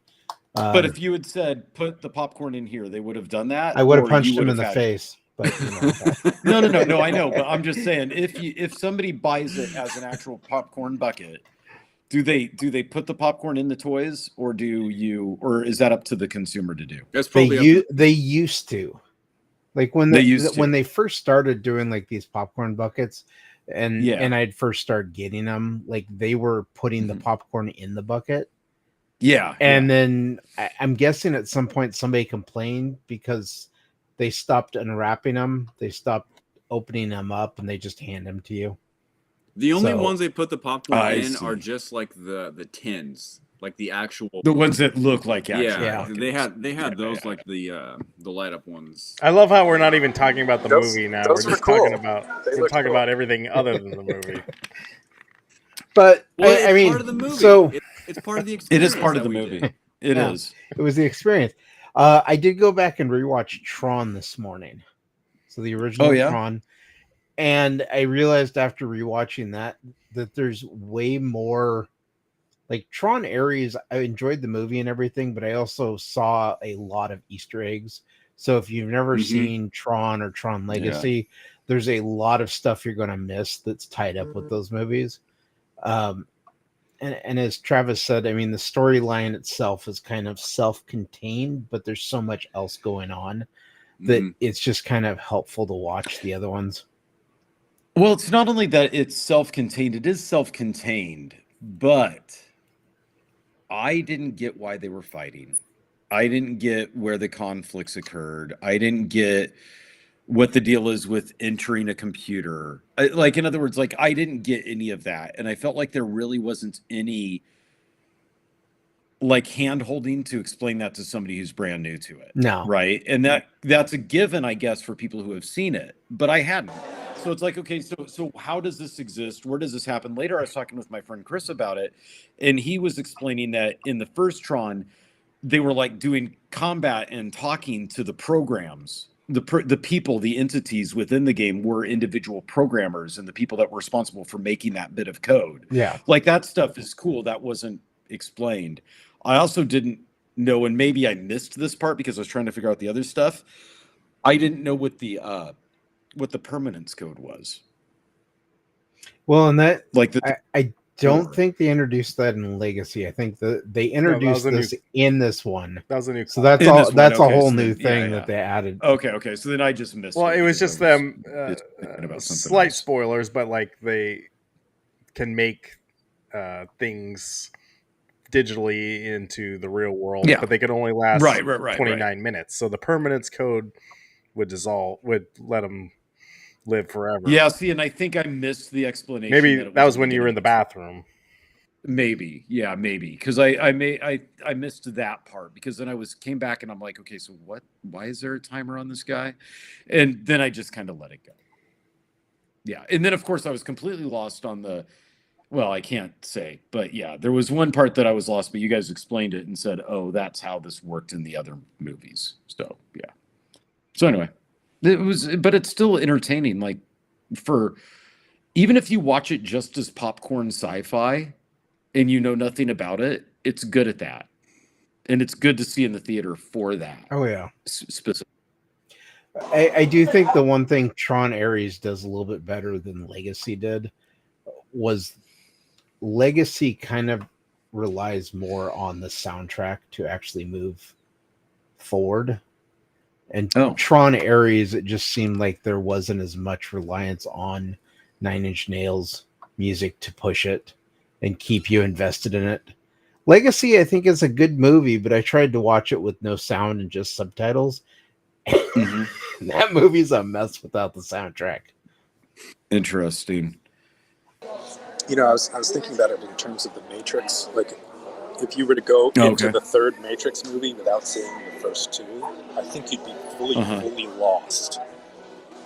But if you had said put the popcorn in here, they would have done that.
I would have
or
punched
you would
him in
have
the
had-
face, but you know,
No, I know, but I'm just saying, if somebody buys it as an actual popcorn bucket, do they put the popcorn in the toys, or is that up to the consumer to do?
That's probably
they used to, like when they first started doing like these popcorn buckets, and I'd first started getting them, like they were putting the popcorn in the bucket.
Yeah.
And then I'm guessing at some point somebody complained because they stopped unwrapping them, they stopped opening them up, and they just hand them to you.
the only
So-
ones they put the popcorn
I
in
see.
are just like the tins, like the actual.
The ones that look like actual
Yeah,
buckets.
they had those like the light up ones.
I love how we're not even talking about the
Those-
movie now.
those
We're just
were cool.
talking about
They
we're
looked
talking
cool.
about everything other than the movie.
But
Well,
I
it's
mean,
part of the movie.
so
It's part of the
It
experience.
is part of
that
the
we
movie.
did.
It is.
it was the experience. I did go back and rewatch Tron this morning, so the original Tron, and I realized after rewatching that there's way more. Like Tron Ares, I enjoyed the movie and everything, but I also saw a lot of Easter eggs. So if you've never seen Tron or Tron Legacy, there's a lot of stuff you're going to miss that's tied up with those movies. And as Travis said, I mean, the storyline itself is kind of self-contained, but there's so much else going on that it's just kind of helpful to watch the other ones.
Well, it's not only that it's self-contained, it is self-contained, but I didn't get why they were fighting. I didn't get where the conflicts occurred. I didn't get what the deal is with entering a computer. Like, in other words, like I didn't get any of that. And I felt like there really wasn't any like hand holding to explain that to somebody who's brand new to it.
No.
Right. And that's a given, I guess, for people who have seen it, but I hadn't. So it's like, okay, so how does this exist? Where does this happen? Later, I was talking with my friend Chris about it, and he was explaining that in the first Tron, they were like doing combat and talking to the programs. The people, the entities within the game were individual programmers and the people that were responsible for making that bit of code.
Yeah.
Like that stuff is cool. That wasn't explained. I also didn't know, and maybe I missed this part because I was trying to figure out the other stuff. I didn't know what the permanence code was.
Well, and that
Like
I don't think they introduced that in Legacy. I think they introduced this in this one.
That was a new.
So that's
In
all.
this one,
That's
okay,
a whole
so
new
then-
thing
yeah.
that they added.
Okay. So then I just missed.
Well, it was
because
just
I was
them.
thinking about something
Slight
else.
spoilers, but like they can make things digitally into the real world,
Yeah.
but they could only last
Right.
29 minutes. So the permanence code would let them live forever.
Yeah. See, and I think I missed the explanation.
Maybe
it
that was
in
when you were in the
beginning.
bathroom.
Maybe, yeah, maybe because I missed that part because then came back and I'm like, okay, so what? Why is there a timer on this guy? And then I just kind of let it go. Yeah, and then of course I was completely lost on the. Well, I can't say, but yeah, there was one part that I was lost, but you guys explained it and said, "Oh, that's how this worked in the other movies." So yeah. So anyway, but it's still entertaining. Like even if you watch it just as popcorn sci-fi. And you know nothing about it, it's good at that. And it's good to see in the theater for that.
Oh, yeah.
Specific.
I do think the one thing Tron Ares does a little bit better than Legacy did was Legacy kind of relies more on the soundtrack to actually move forward. And Tron Ares, it just seemed like there wasn't as much reliance on Nine Inch Nails music to push it and keep you invested in it. Legacy, I think, is a good movie, but I tried to watch it with no sound and just subtitles. That movie's a mess without the soundtrack.
Interesting.
You know, I was thinking about it in terms of the Matrix. Like, if you were to go into the third Matrix movie without seeing the first two, I think you'd be fully lost.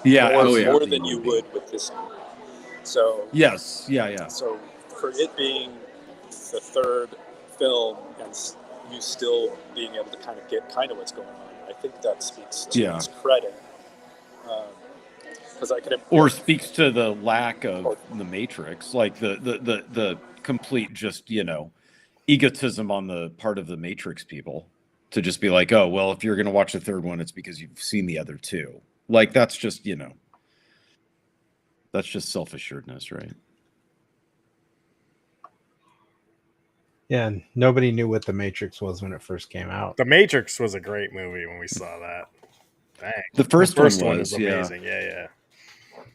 Yeah,
more than you would with this movie. So
yes, yeah.
So for it being the third film and you still being able to kind of get kind of what's going on. I think that speaks to its credit. Because I could,
or speaks to the lack of the Matrix, like the complete just egotism on the part of the Matrix people to just be like, oh well, if you're going to watch the third one, it's because you've seen the other two. Like that's just that's just self-assuredness, right?
Yeah, and nobody knew what the Matrix was when it first came out.
The Matrix was a great movie when we saw that. Dang.
The first one was
amazing. Yeah.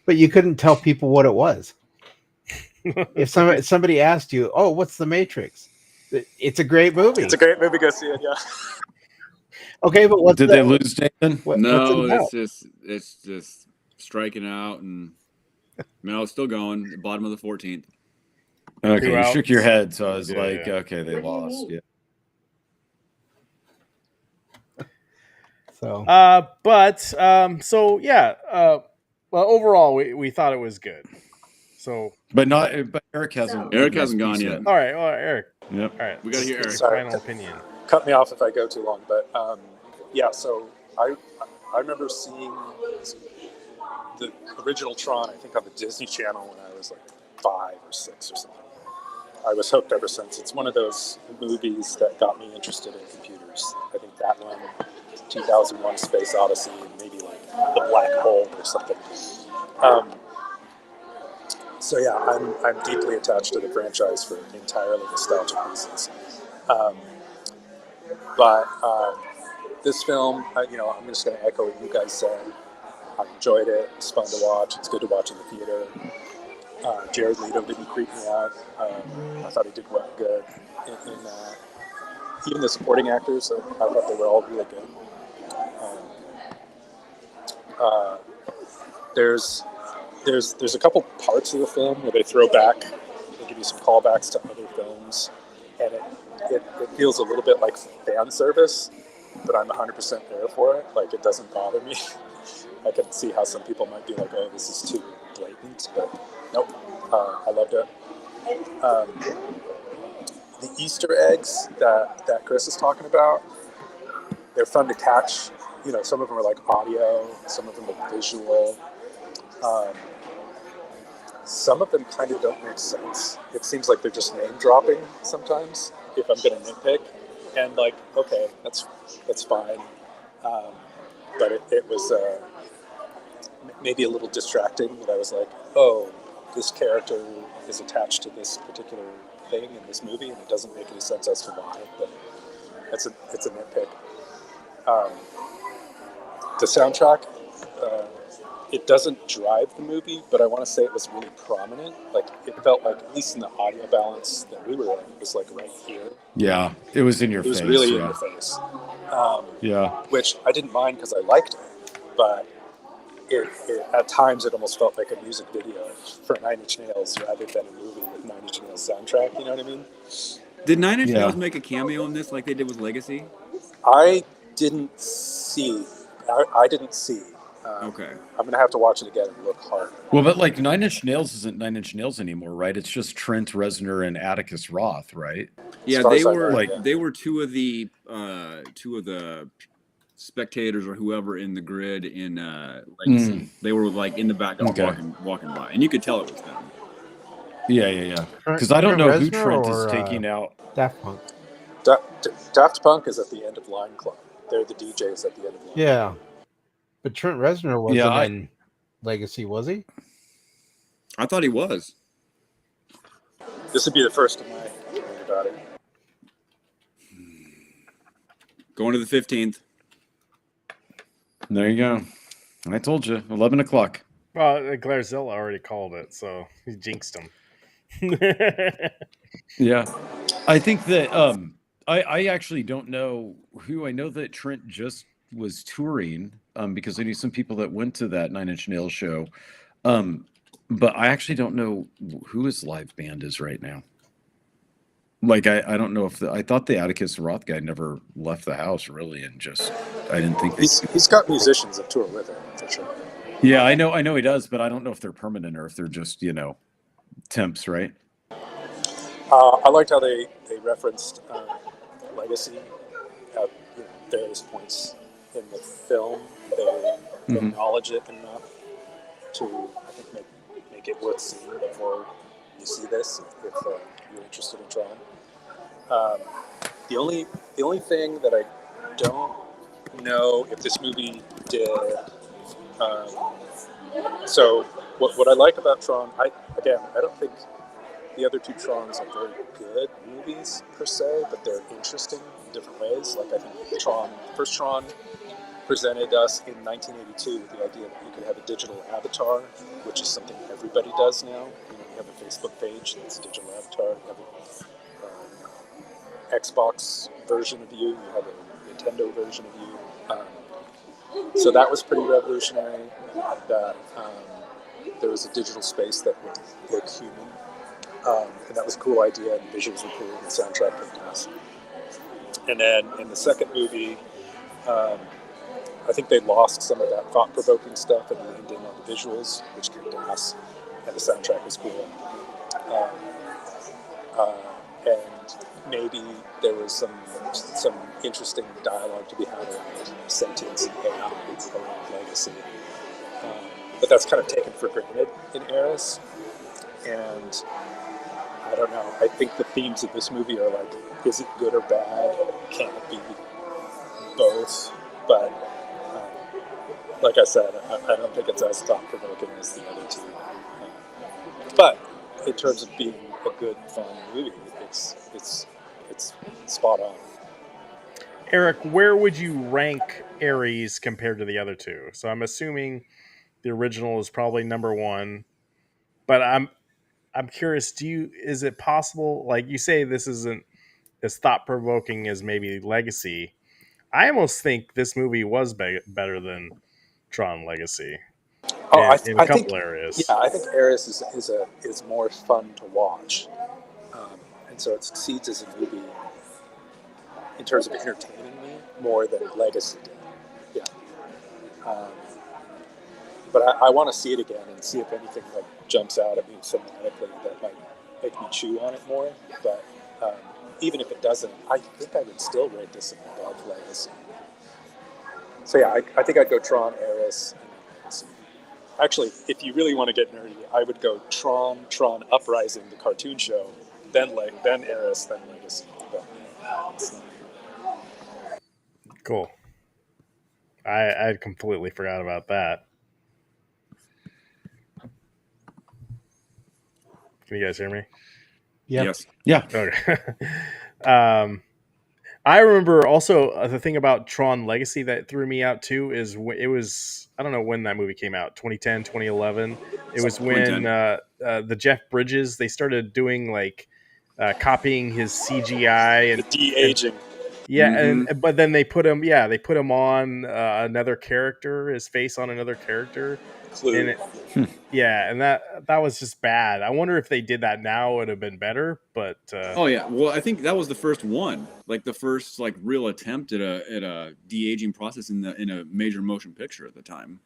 But you couldn't tell people what it was. If somebody asked you, "Oh, what's the Matrix?" It's a great movie.
It's a great movie. Go see it. Yeah.
Okay, but
did they lose, Nathan?
No, it's just striking out, and it's still going. Bottom of the 14th.
Okay, you shook your head, so I was okay, they lost. Yeah.
So.
Well, overall, we thought it was good. So,
but Eric hasn't.
Eric hasn't gone yet.
All right, Eric.
Yep.
All right,
we got to hear Eric's
final opinion.
Cut me off if I go too long, but So I remember seeing the original Tron. I think on the Disney Channel when I was like 5 or 6 or something. I was hooked ever since. It's one of those movies that got me interested in computers. I think that one, 2001: Space Odyssey, and maybe like The Black Hole or something. So yeah, I'm deeply attached to the franchise for entirely nostalgic reasons. But this film, I'm just going to echo what you guys said. I enjoyed it. It's fun to watch. It's good to watch in the theater. Jared Leto didn't creep me out. I thought he did good in that. Even the supporting actors, I thought they were all really good. There's a couple parts of the film where they throw back, they give you some callbacks to other films, and it feels a little bit like fan service, but I'm 100% there for it. Like, it doesn't bother me. I can see how some people might be like, oh, this is too blatant, but nope, I loved it. The Easter eggs that Chris is talking about, they're fun to catch. Some of them are like audio, some of them are visual. Some of them kind of don't make sense. It seems like they're just name dropping sometimes, if I'm going to nitpick. And like, okay, that's fine. But it was maybe a little distracting, that I was like, oh, this character is attached to this particular thing in this movie, and it doesn't make any sense as to why, but it's a nitpick. The soundtrack, it doesn't drive the movie, but I want to say it was really prominent. Like, it felt like, at least in the audio balance that we were in, it was like right here.
Yeah, it was in your face.
It was really in your face. Which I didn't mind because I liked it, but it at times it almost felt like a music video for Nine Inch Nails rather than a movie with Nine Inch Nails soundtrack. You know what I mean?
Did Nine Inch Nails make a cameo in this like they did with Legacy?
I didn't see. I didn't see.
Okay.
I'm gonna have to watch it again and look hard.
Well, but like Nine Inch Nails isn't Nine Inch Nails anymore, right? It's just Trent Reznor and Atticus Roth, right?
Yeah, they were two of the spectators or whoever in the grid in Legacy. They were like in the background walking by, and you could tell it was them.
Yeah. Because I don't know who Trent is taking out.
Daft Punk.
Daft Punk is at the end of Line Club. They're the DJs at the end of Line Club.
Yeah. But Trent Reznor wasn't in Legacy, was he?
I thought he was.
This would be the first of my hearing about it.
Going to the 15th.
There you go. I told you, 11 o'clock.
Well, Glarzilla already called it, so he jinxed him.
Yeah. I think that I actually don't know who. I know that Trent just was touring because I knew some people that went to that Nine Inch Nails show. But I actually don't know who his live band is right now. Like, I don't know if I thought the Atticus Roth guy never left the house really, and just I didn't think
he's got musicians that tour with him for sure.
Yeah, I know he does, but I don't know if they're permanent or if they're just temps, right?
I liked how they referenced Legacy at various points in the film. They acknowledge it enough to, I think, make it worth seeing before you see this, if you're interested in Tron. The only thing that I don't know if this movie did. So what I like about Tron, I don't think the other two Trons are very good movies per se, but they're interesting in different ways. Like I think the first Tron presented us in 1982 with the idea that you could have a digital avatar, which is something everybody does now. You have a Facebook page that's a digital avatar. You have an Xbox version of you. You have a Nintendo version of you. So that was pretty revolutionary. That there was a digital space that would look human, and that was a cool idea. And visuals were cool, and the soundtrack looked nice. And then in the second movie, I think they lost some of that thought-provoking stuff and leaned in on the visuals, which kicked ass, and the soundtrack was cool. And maybe there was some interesting dialogue to be had around sentience and AI around Legacy. But that's kind of taken for granted in Eris. And I don't know, I think the themes of this movie are like, is it good or bad? Can it be both? But like I said, I don't think it's as thought-provoking as the other two. But in terms of being a good, fun movie, it's spot on.
Eric, where would you rank Ares compared to the other two? So I'm assuming the original is probably number one, but I'm curious. Is it possible? Like you say, this isn't as thought-provoking as maybe Legacy. I almost think this movie was better than Tron Legacy. In a couple areas.
Yeah, I think Eris is more fun to watch, and so it succeeds as a movie in terms of entertaining me more than Legacy did. Yeah, but I want to see it again and see if anything like jumps out at me thematically that might make me chew on it more. But even if it doesn't, I think I would still rate this above Legacy. So yeah, I think I'd go Tron, Eris, and Legacy. Actually, if you really want to get nerdy, I would go Tron, Uprising, the cartoon show, then Eris, then Legacy.
Cool. I completely forgot about that. Can you guys hear me?
Yep.
Yes.
Yeah.
Okay. I remember also the thing about Tron Legacy that threw me out too is it was, I don't know when that movie came out, 2010, 2011. It was when the Jeff Bridges, they started doing like copying his CGI and
the de-aging.
But then they put him on another character, his face on another character.
Clue.
And that was just bad. I wonder if they did that now, it would have been better. But
oh yeah, well I think that was the first one, like the first like real attempt at a de-aging process in a major motion picture at the time.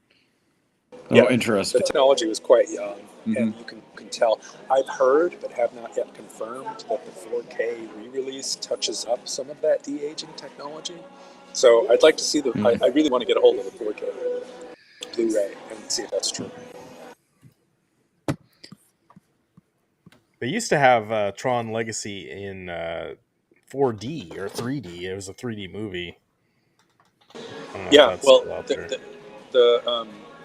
Yeah, interesting.
The technology was quite young, and you can tell. I've heard, but have not yet confirmed, that the 4K re-release touches up some of that de-aging technology. So I'd like to see I really want to get a hold of the 4K Blu-ray and see if that's true.
They used to have Tron Legacy in 4D or 3D. It was a 3D movie.
Yeah, well,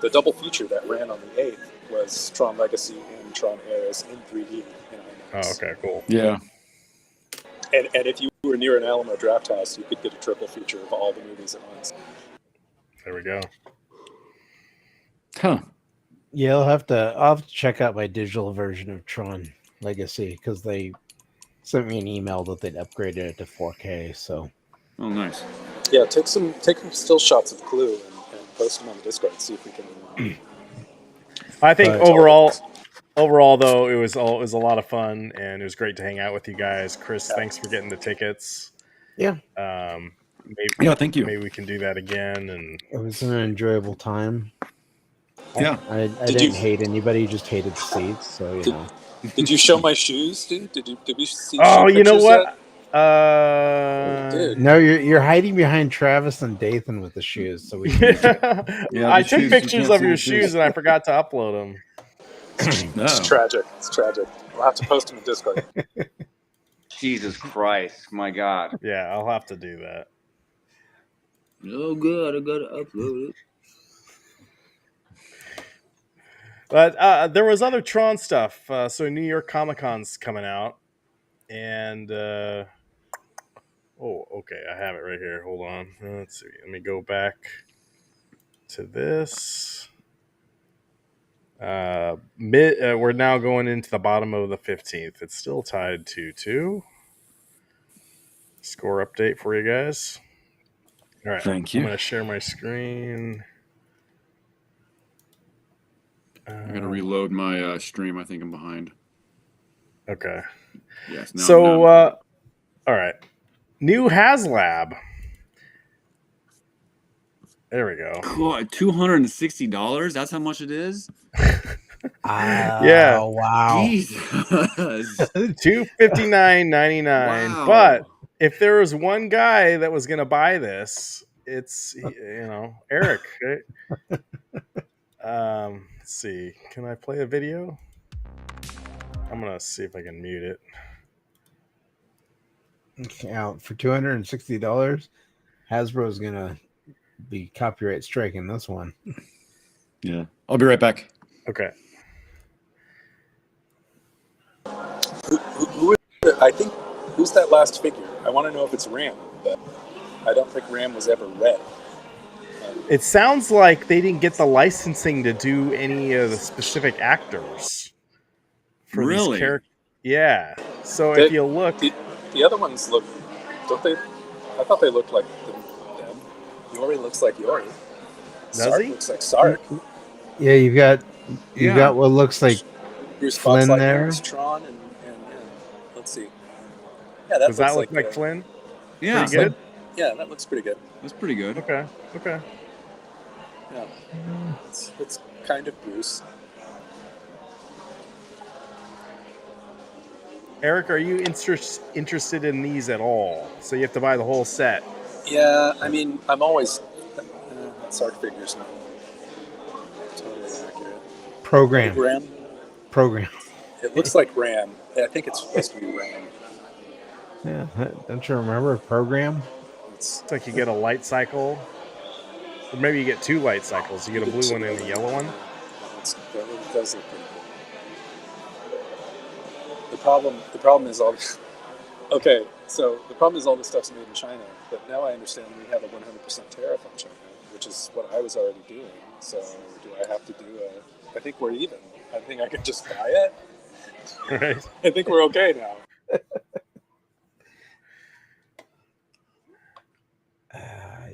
the double feature that ran on the 8th was Tron Legacy and Tron Eris in 3D in IMAX.
Oh, okay, cool.
Yeah.
And if you were near an Alamo Draft House, you could get a triple feature of all the movies at once.
There we go.
Huh. Yeah, I'll have to check out my digital version of Tron Legacy because they sent me an email that they'd upgraded it to 4K. So.
Oh, nice.
Yeah, take some still shots of Clue and post them on the Discord and see if we can.
I think overall though, it was a lot of fun and it was great to hang out with you guys. Chris, thanks for getting the tickets.
Yeah.
Thank you. Maybe we can do that again. And
it was an enjoyable time.
Yeah.
I didn't hate anybody, just hated the seats. So
Did you show my shoes, dude? Did we see?
Oh, you know what?
Yet? Dude.
No, you're hiding behind Travis and Dathan with the shoes, so we can
Yeah,
I
the
took
shoes, you
pictures
can't
of
see
your
the shoes.
shoes and I forgot to upload them.
It's
No.
tragic. It's tragic. We'll have to post them in Discord.
Jesus Christ, my God.
Yeah, I'll have to do that.
Oh, good. I gotta upload it.
But there was other Tron stuff. So New York Comic Con's coming out, and oh, okay, I have it right here. Hold on. Let's see. Let me go back to this. We're now going into the bottom of the 15th. It's still tied 2-2. Score update for you guys. All right,
Thank
I'm
you.
going to share my screen.
I gotta reload my stream. I think I'm behind.
Okay.
Yes.
So, all right. New HasLab. There we go.
God, $260. That's how much it is.
Yeah.
Wow.
Jesus.
$259.99.
Wow.
But if there was one guy that was going to buy this, it's Eric. Right? Let's see. Can I play a video? I'm gonna see if I can mute it.
Yeah, for $260, Hasbro's gonna be copyright striking this one.
Yeah. I'll be right back.
Okay.
I think who's that last figure? I want to know if it's Ram, but I don't think Ram was ever red.
It sounds like they didn't get the licensing to do any of the specific actors for these
Really?
characters. Yeah. So if you look,
The other ones look, don't they? I thought they looked like them. Yori looks like Yori. Sark
he?
looks like Sark.
Yeah, you've got what looks like
Bruce
Flynn
Fox
there.
like Tron and let's see. Yeah, that
does
looks
that look like Flynn?
Yeah.
Pretty good.
Yeah, that looks pretty good.
That's pretty good.
Okay.
Yeah, it's kind of Bruce.
Eric, are you interested in these at all? So you have to buy the whole set.
Yeah, I mean, I'm always Sark figures not totally accurate.
Program.
It looks like Ram. I think it's supposed to be Ram.
Yeah, don't you remember Program?
It's like you get a light cycle, or maybe you get two light cycles. You get a blue one and a yellow one.
That really does look pretty cool. The problem is all. Okay, so the problem is all this stuff's made in China, but now I understand we have a 100% tariff on China, which is what I was already doing. So do I have to do I think we're even. I think I can just buy it.
Right.
I think we're okay now.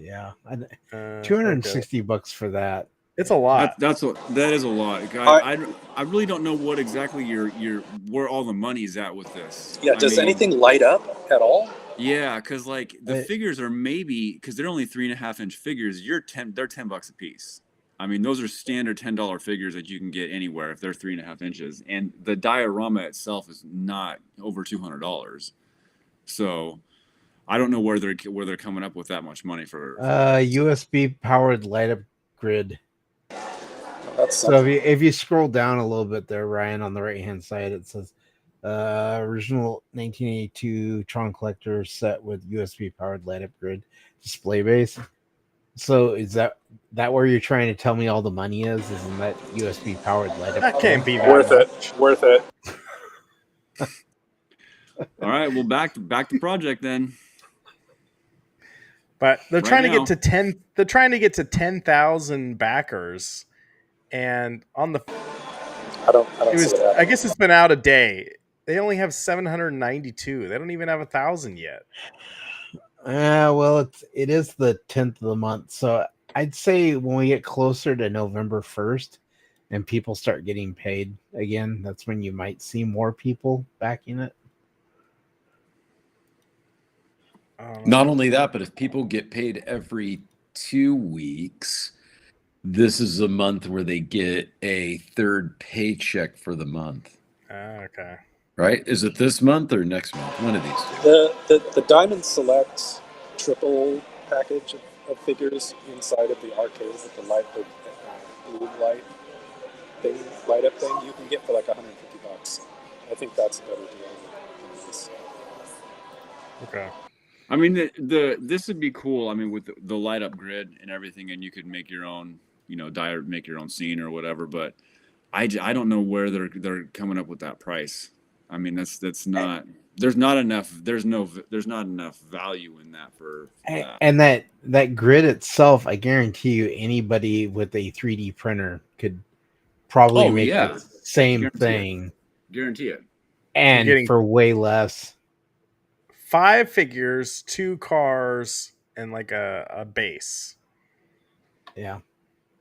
Yeah, $260 for that.
It's a lot.
That is a lot. I really don't know what exactly where all the money's at with this.
Yeah, does anything light up at all?
Yeah, because like the figures are maybe because they're only 3.5-inch figures. They're $10 a piece. I mean, those are standard $10 figures that you can get anywhere if they're 3.5 inches, and the diorama itself is not over $200. So I don't know where they're coming up with that much money for.
USB powered light up grid. So if you scroll down a little bit there, Ryan, on the right hand side, it says original 1982 Tron collector set with USB powered light up grid display base. So is that where you're trying to tell me all the money is? Isn't that USB powered light up?
That can't be
worth it. Worth it.
All right, well back to project then.
But they're trying to get to 10. They're trying to get to 10,000 backers, and on the.
I don't see what happened.
I guess it's been out a day. They only have 792. They don't even have 1,000 yet.
Well, it is the 10th of the month, so I'd say when we get closer to November 1st and people start getting paid again, that's when you might see more people backing it.
Not only that, but if people get paid every 2 weeks, this is a month where they get a third paycheck for the month.
Okay.
right? Is it this month or next month? One of these two.
The Diamond Select triple package of figures inside of the arcade with the blue light up thing, you can get for like $150. I think that's a better deal than this.
Okay.
I mean, this would be cool. I mean, with the light up grid and everything, and you could make your own, make your own scene or whatever. But I don't know where they're coming up with that price. I mean, that's not. There's not enough. There's not enough value in that for that.
And that grid itself, I guarantee you, anybody with a 3D printer could probably make the same thing.
Guarantee it.
And for way less.
5 figures, 2 cars, and like a base.
Yeah.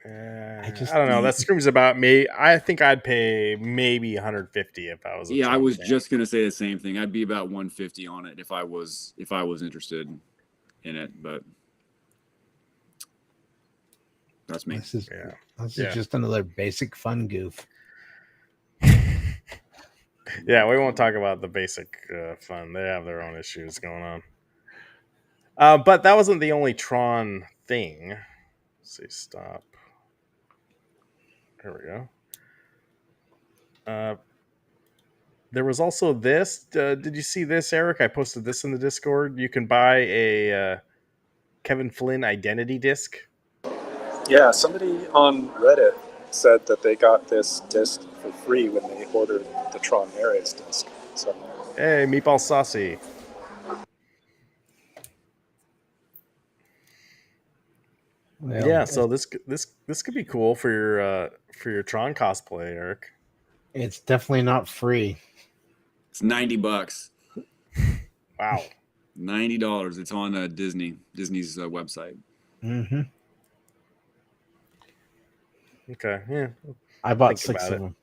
I don't know. That screams about me. I think I'd pay maybe 150 if I was.
I was just gonna say the same thing. I'd be about 150 on it if I was interested in it, but that's me.
This is just another basic fun goof.
Yeah, we won't talk about the basic fun. They have their own issues going on. But that wasn't the only Tron thing. Let's see, stop. There we go. There was also this. Did you see this, Eric? I posted this in the Discord. You can buy a Kevin Flynn identity disc.
Yeah, somebody on Reddit said that they got this disc for free when they ordered the Tron Ares disc. So,
hey, Meatball Saucy. Well, yeah, so this could be cool for your Tron cosplay, Eric.
It's definitely not free.
It's $90.
Wow,
$90. It's on Disney's website.
Mm-hmm.
Okay, yeah.
I bought 6 of them.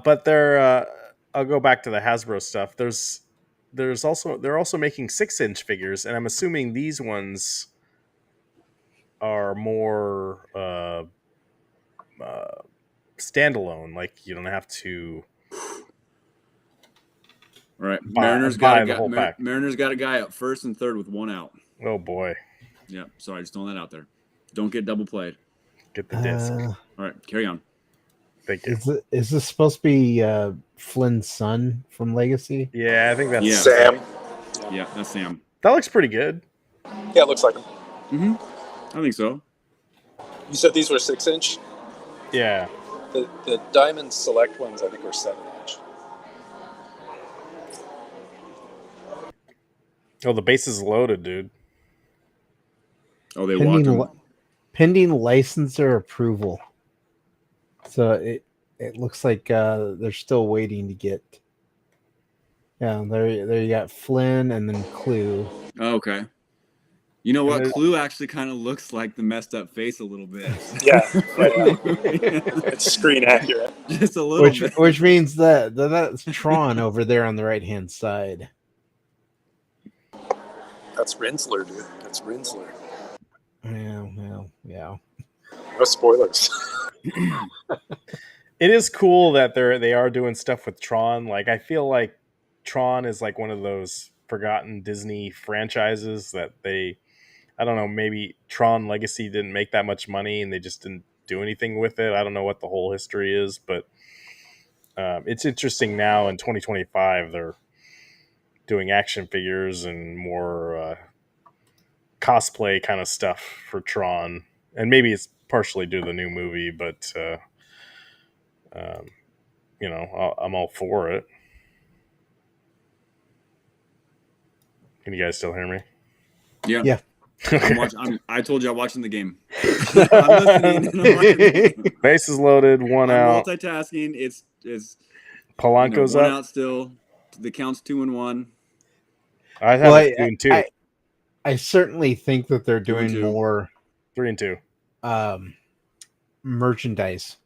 But they're I'll go back to the Hasbro stuff. They're also making 6-inch figures, and I'm assuming these ones are more standalone. Like you don't have to.
All right, Mariners got a guy up first and third with 1 out.
Oh boy.
Yeah, sorry, just throwing that out there. Don't get double played.
Get the disc.
All right, carry on.
Thank you. Is this supposed to be Flynn's son from Legacy?
Yeah, I think that's
Sam.
Yeah, that's Sam.
That looks pretty good.
Yeah, it looks like him.
Mm-hmm. I think so.
You said these were 6-inch?
Yeah.
The Diamond Select ones, I think, were 7-inch.
Oh, the base is loaded, dude.
Oh, they walked them.
Pending licensor approval. So it looks like they're still waiting to get. Yeah, there you got Flynn and then Clue.
Oh, okay. You know what? Clue actually kind of looks like the messed up face a little bit.
Yeah. It's screen accurate.
Just a little bit.
Which means that's Tron over there on the right-hand side.
That's Rinsler, dude. That's Rinsler.
Yeah.
No spoilers.
It is cool that they are doing stuff with Tron. Like I feel like Tron is like one of those forgotten Disney franchises that I don't know, maybe Tron Legacy didn't make that much money and they just didn't do anything with it. I don't know what the whole history is, but it's interesting now in 2025 they're doing action figures and more cosplay kind of stuff for Tron. And maybe it's partially due to the new movie, but I'm all for it. Can you guys still hear me?
Yeah.
I told you I'm watching the game. I'm listening. And I'm watching the game.
Base is loaded. One out.
Multitasking. It's
Polanco's
one
up.
out still. The count's 2-1.
I have it 2-2.
I certainly think that they're doing more
3-2
merchandise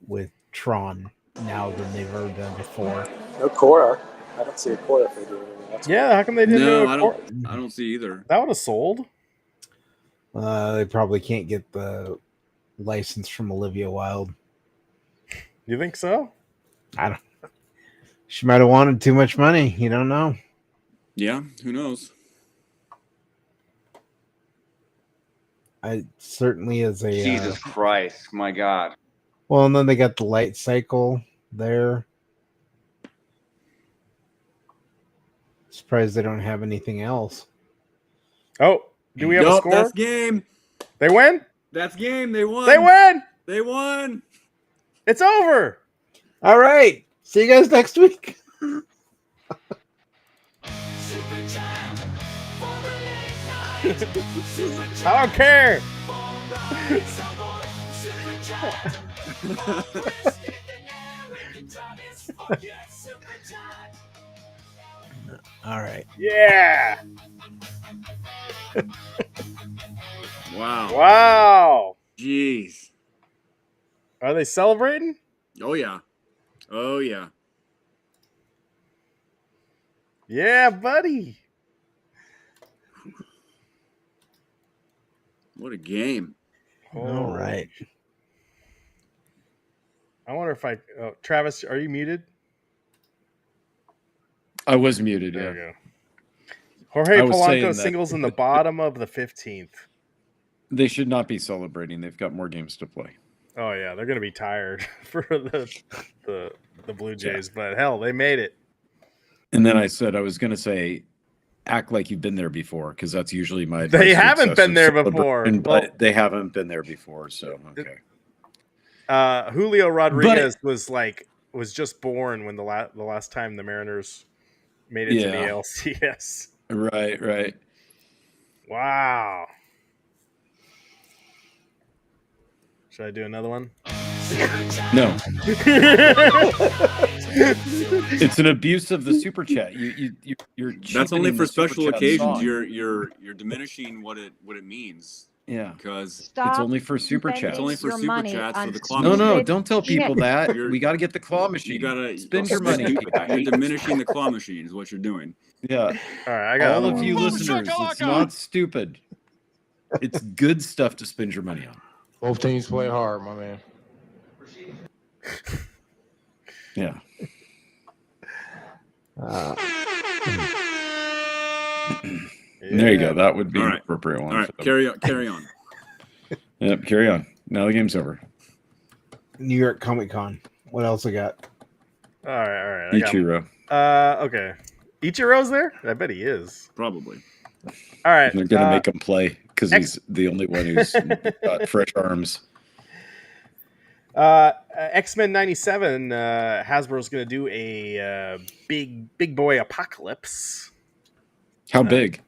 with Tron now than they've ever done before.
No Korra. I don't see a Korra figure.
Yeah, how come they didn't do it?
I don't see either.
That would have sold.
They probably can't get the license from Olivia Wilde.
You think so?
I don't. She might have wanted too much money. You don't know.
Yeah, who knows?
I certainly is a
Jesus Christ, my God.
Well, and then they got the light cycle there. Surprised they don't have anything else.
Oh, do we have a
Yup,
score?
that's game.
They win?
That's game. They won.
They win!
They won.
It's over.
All right. See you guys next week.
I don't care.
All right.
Yeah.
Wow.
Wow.
Jeez.
Are they celebrating?
Oh yeah. Oh yeah.
Yeah, buddy.
What a game.
All right.
I wonder if Travis, are you muted?
I was muted.
There
Yeah.
we go. Jorge
I was saying
Polanco
that-
singles in the bottom of the 15th.
They should not be celebrating. They've got more games to play.
Oh yeah, they're gonna be tired for the Blue Jays, but hell, they made it.
And then I said I was going to say, act like you've been there before, because that's usually my.
They
advice to
haven't been there
excessive
before.
celebration,
Well-
but they haven't been there before. So okay.
Julio Rodriguez was just born when the last time the Mariners made it to the
Yeah.
LCS.
Right.
Wow. Should I do another one?
No. It's an abuse of the super chat. You're
That's only
cheapening
for
the super
special
chat
occasions.
song.
You're diminishing what it means.
Yeah.
Because
It's only for super chats.
it's only for
your
super
money
chats for
on
the claw
No,
machine.
don't tell people that.
You're-
We got to get the claw machine.
You gotta
spend your money.
You're diminishing the claw machine is what you're doing.
Yeah.
All right, I got
All
another
of
one.
you listeners, it's not stupid. It's good stuff to spend your money on.
Both teams play hard, my man.
Yeah. There you go. That would be
All
an
right.
appropriate one.
All right,
for them.
carry on.
Yep, carry on. Now the game's over.
New York Comic Con. What else I got?
All right. I got
Ichiro.
okay. Ichiro's there? I bet he is.
Probably.
All right.
They're gonna make him play because
X-
he's the only one who's got fresh arms.
X-Men 97. Hasbro's going to do a big boy apocalypse.
How big?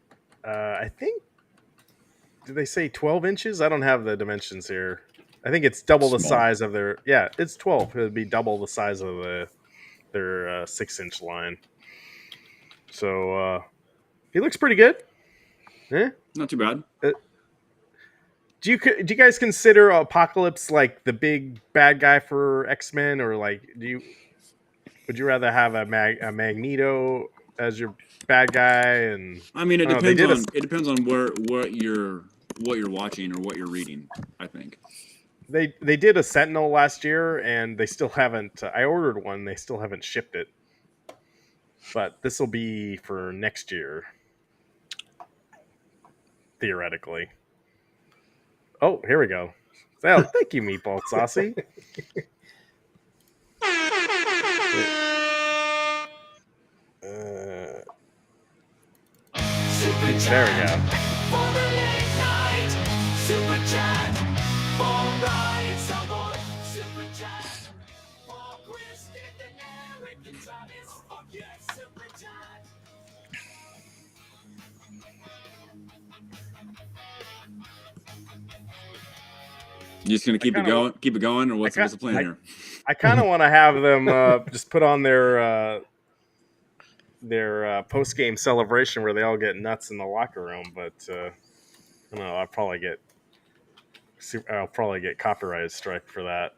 I think. Did they say 12 inches? I don't have the dimensions here. I think it's double the
Small.
size of their. Yeah, it's 12. It would be double the size of their 6-inch line. So he looks pretty good. Eh?
Not too bad.
Do you guys consider Apocalypse like the big bad guy for X-Men, or like would you rather have a Magneto as your bad guy? And
I mean, it
I don't know,
depends on what you're watching or what you're reading. I think.
they did a Sentinel last year, and they still haven't. I ordered one. They still haven't shipped it, but this will be for next year, theoretically. Oh, here we go. Oh, thank you, Meatball Saucy. There we go.
You just gonna keep it going, or what's the plan here?
I kind of want to have them just put on their post game celebration where they all get nuts in the locker room, but I don't know. I'll probably get copyright strike for that.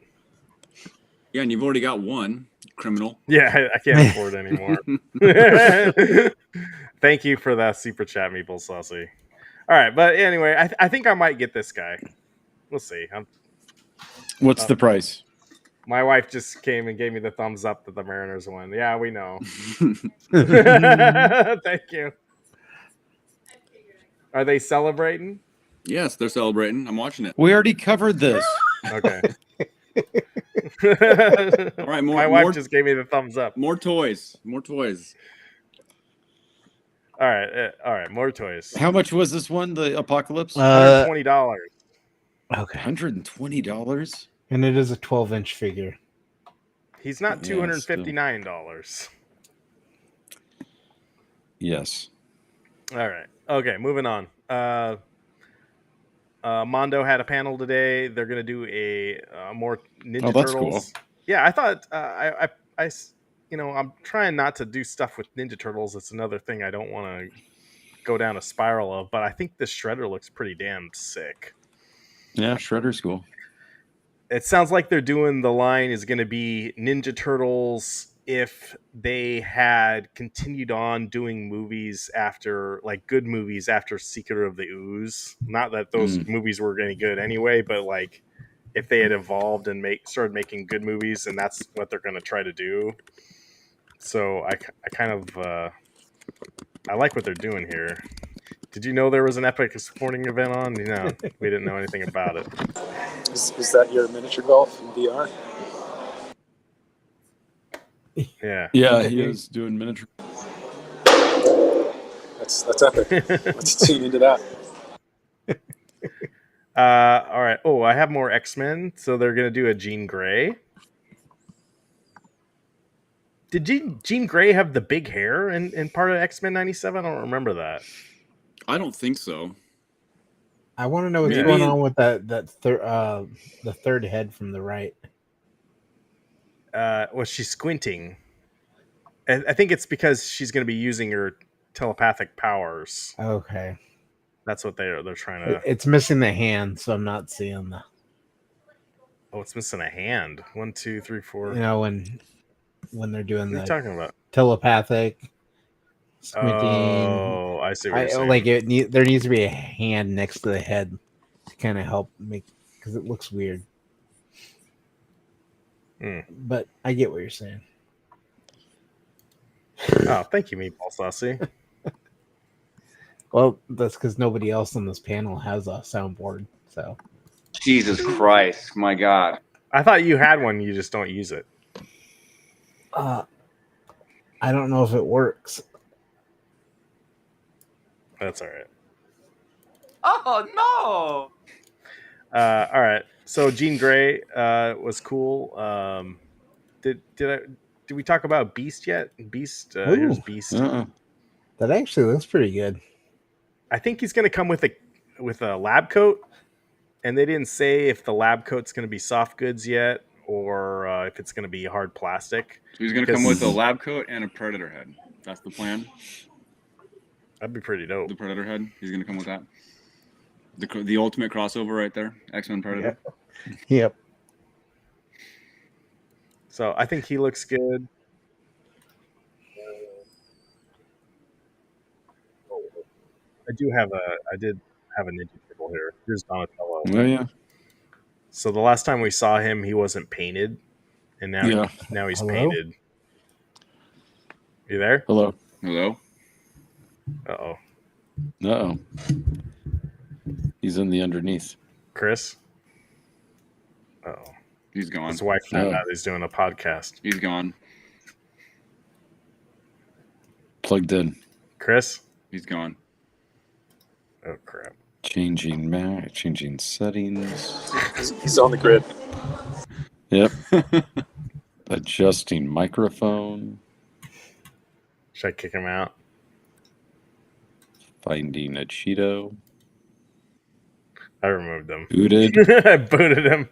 Yeah, and you've already got one criminal.
Yeah, I can't afford it anymore. Thank you for that super chat, Meeple Saucy. All right, but anyway, I think I might get this guy. We'll see.
What's the price?
My wife just came and gave me the thumbs up that the Mariners won. Yeah, we know. Thank you. Are they celebrating?
Yes, they're celebrating. I'm watching it.
We already covered this.
Okay.
All right,
My wife just gave me the thumbs up.
More toys. More toys.
All right. More toys.
How much was this one? The Apocalypse?
$120.
Okay.
$120?
And it is a 12-inch figure.
He's not $259.
Yes.
All right. Okay, moving on. Mondo had a panel today. They're going to do a more Ninja
that's
Turtles.
Cool.
Yeah, I thought I'm trying not to do stuff with Ninja Turtles. It's another thing I don't want to go down a spiral of, but I think this Shredder looks pretty damn sick.
Yeah, Shredder's cool.
It sounds like they're doing the line is going to be Ninja Turtles if they had continued on doing movies after, like, good movies after Secret of the Ooze. Not that those movies were any good anyway, but like if they had evolved and started making good movies, and that's what they're going to try to do. So I kind of I like what they're doing here. Did you know there was an Epic sporting event on? No, we didn't know anything about it.
Is that your miniature golf in VR?
Yeah.
Yeah, he is doing miniature.
That's epic. Let's tune into that.
All right. Oh, I have more X-Men. So they're going to do a Jean Grey. Did Jean Grey have the big hair in part of X-Men 97? I don't remember that.
I don't think so.
I want to know what's going on with the third head from the right.
Well, she's squinting. I think it's because she's going to be using her telepathic powers.
Okay.
That's what they're trying to...
It's missing the hand, so I'm not seeing the...
Oh, it's missing a hand. 1, 2, 3, 4.
You know, when they're doing
what are you talking about?
Telepathic squinting.
Oh, I see what you're saying.
Like there needs to be a hand next to the head to kind of help make, because it looks weird. But I get what you're saying.
Oh, thank you, Meatball Saucy.
Well, that's because nobody else on this panel has a soundboard. So,
Jesus Christ, my God!
I thought you had one. You just don't use it.
I don't know if it works.
That's all right.
Oh no!
All right. So Jean Grey was cool. Did we talk about Beast yet? Beast. Here's Beast.
That actually looks pretty good.
I think he's going to come with a lab coat, and they didn't say if the lab coat's going to be soft goods yet or if it's going to be hard plastic.
So he's going to come with a lab coat and a Predator head. That's the plan.
That'd be pretty dope.
The Predator head. He's going to come with that. The ultimate crossover right there. X-Men Predator.
Yep.
So I think he looks good. I did have a Ninja Turtle here. Here's Donatello.
Oh yeah.
So the last time we saw him, he wasn't painted, and now he's painted. You there?
Hello.
Uh-oh.
Uh-oh. He's in the underneath.
Chris? Uh-oh.
He's gone.
His wife found out he's doing a podcast.
He's gone.
Plugged in.
Chris?
He's gone.
Oh, crap.
Changing settings.
He's on the grid.
Yep. Adjusting microphone.
Should I kick him out?
Finding a Cheeto.
I removed him.
Booted.
I booted him.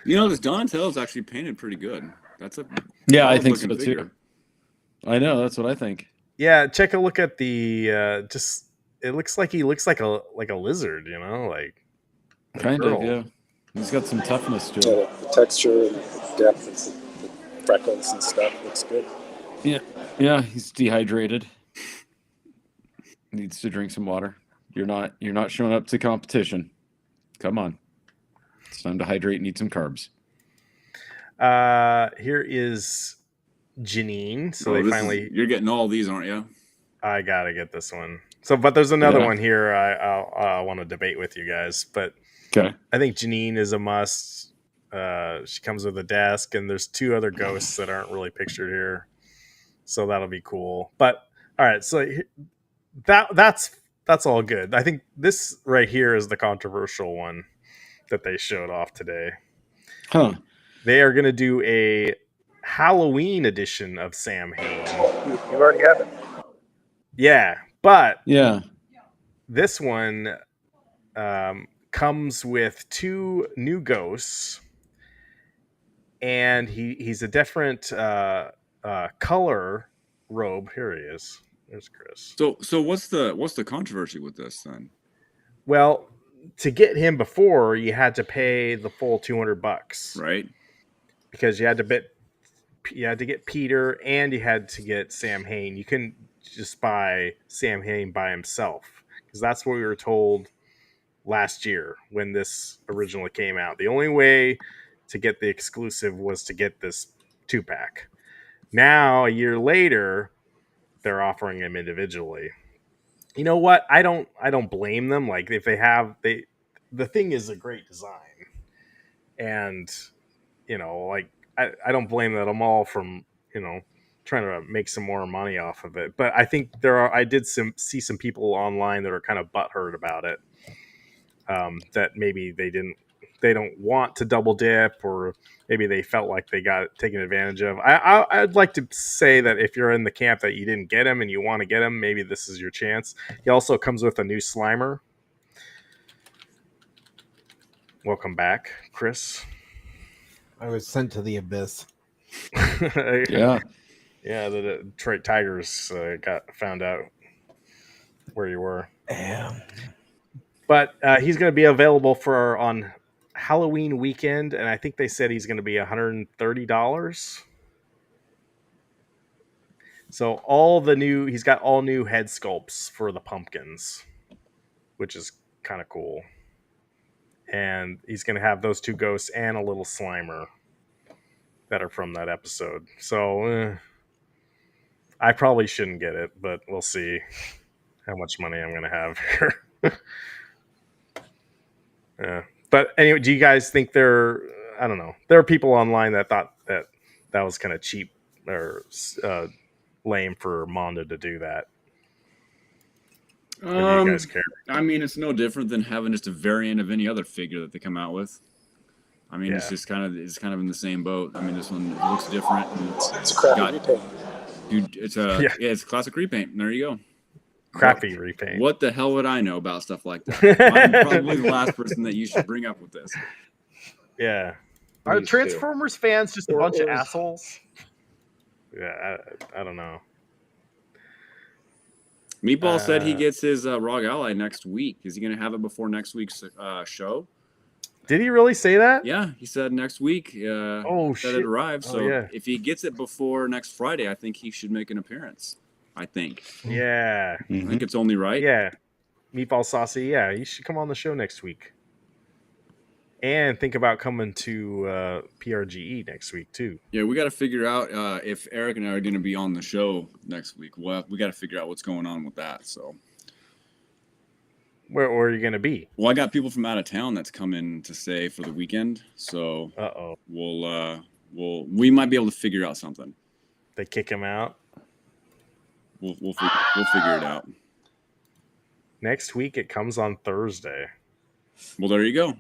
You know, this Donatello is actually painted pretty good. That's a
I think so
figure.
too. I know, that's what I think.
Yeah, check a look at the just. It looks like he looks like a lizard, you know, like
kind of, yeah. He's got some toughness to it.
The texture and the depth and the freckles and stuff looks good.
Yeah, he's dehydrated. Needs to drink some water. You're not showing up to competition. Come on. It's time to hydrate and eat some carbs.
Here is Janine. So
Oh,
they finally.
you're getting all these, aren't you?
I gotta get this one. So, but there's another one here. I want to debate with you guys, but I think Janine is a must. She comes with a desk, and there's 2 other ghosts that aren't really pictured here, so that'll be cool. But all right, so that's all good. I think this right here is the controversial one that they showed off today.
Huh.
They are going to do a Halloween edition of Sam Hain.
You already have it.
Yeah, but
Yeah.
this one comes with 2 new ghosts, and he's a different color robe. Here he is. There's Chris.
So what's the controversy with this then?
Well, to get him before, you had to pay the full $200,
right?
Because you had to get Peter and you had to get Sam Hain. You couldn't just buy Sam Hain by himself, because that's what we were told last year when this originally came out. The only way to get the exclusive was to get this 2-pack. Now, a year later, they're offering them individually. You know what? I don't blame them. Like, if the thing is a great design, and like I don't blame that. I'm all from trying to make some more money off of it. But I think I did see some people online that are kind of butthurt about it. That maybe they don't want to double dip, or maybe they felt like they got taken advantage of. I'd like to say that if you're in the camp that you didn't get him and you want to get him, maybe this is your chance. He also comes with a new Slimer. Welcome back, Chris.
I was sent to the abyss.
Yeah, the Detroit Tigers got found out where you were.
Yeah.
But he's going to be available on Halloween weekend, and I think they said he's going to be $130. So he's got all new head sculpts for the pumpkins, which is kind of cool. And he's going to have those 2 ghosts and a little Slimer that are from that episode. So I probably shouldn't get it, but we'll see how much money I'm going to have here. Yeah. But anyway, do you guys think I don't know. There are people online that thought that was kind of cheap or lame for Mondo to do that. Or do you guys care?
I mean, it's no different than having just a variant of any other figure that they come out with. I mean, it's just kind of in the same boat. I mean, this one looks different.
It's a crappy repaint.
Dude, it's a classic repaint. There you go.
Crappy repaint.
What the hell would I know about stuff like that? I'm probably the last person that you should bring up with this.
Yeah.
Are Transformers fans just a bunch of assholes?
Yeah, I don't know.
Meatball said he gets his ROG Ally next week. Is he going to have it before next week's show?
Did he really say that?
Yeah, he said next week that
shit.
it arrives. So
yeah.
If he gets it before next Friday, I think he should make an appearance. I think.
Yeah.
I think it's only right.
Yeah. Meatball Saucy, yeah, you should come on the show next week. And think about coming to PRGE next week, too.
Yeah, we got to figure out if Eric and I are going to be on the show next week. Well, we got to figure out what's going on with that. So,
where are you going to be?
Well, I got people from out of town that's coming to stay for the weekend. So, we might be able to figure out something.
They kick him out.
We'll figure it out.
Next week, it comes on Thursday.
Well, there you go.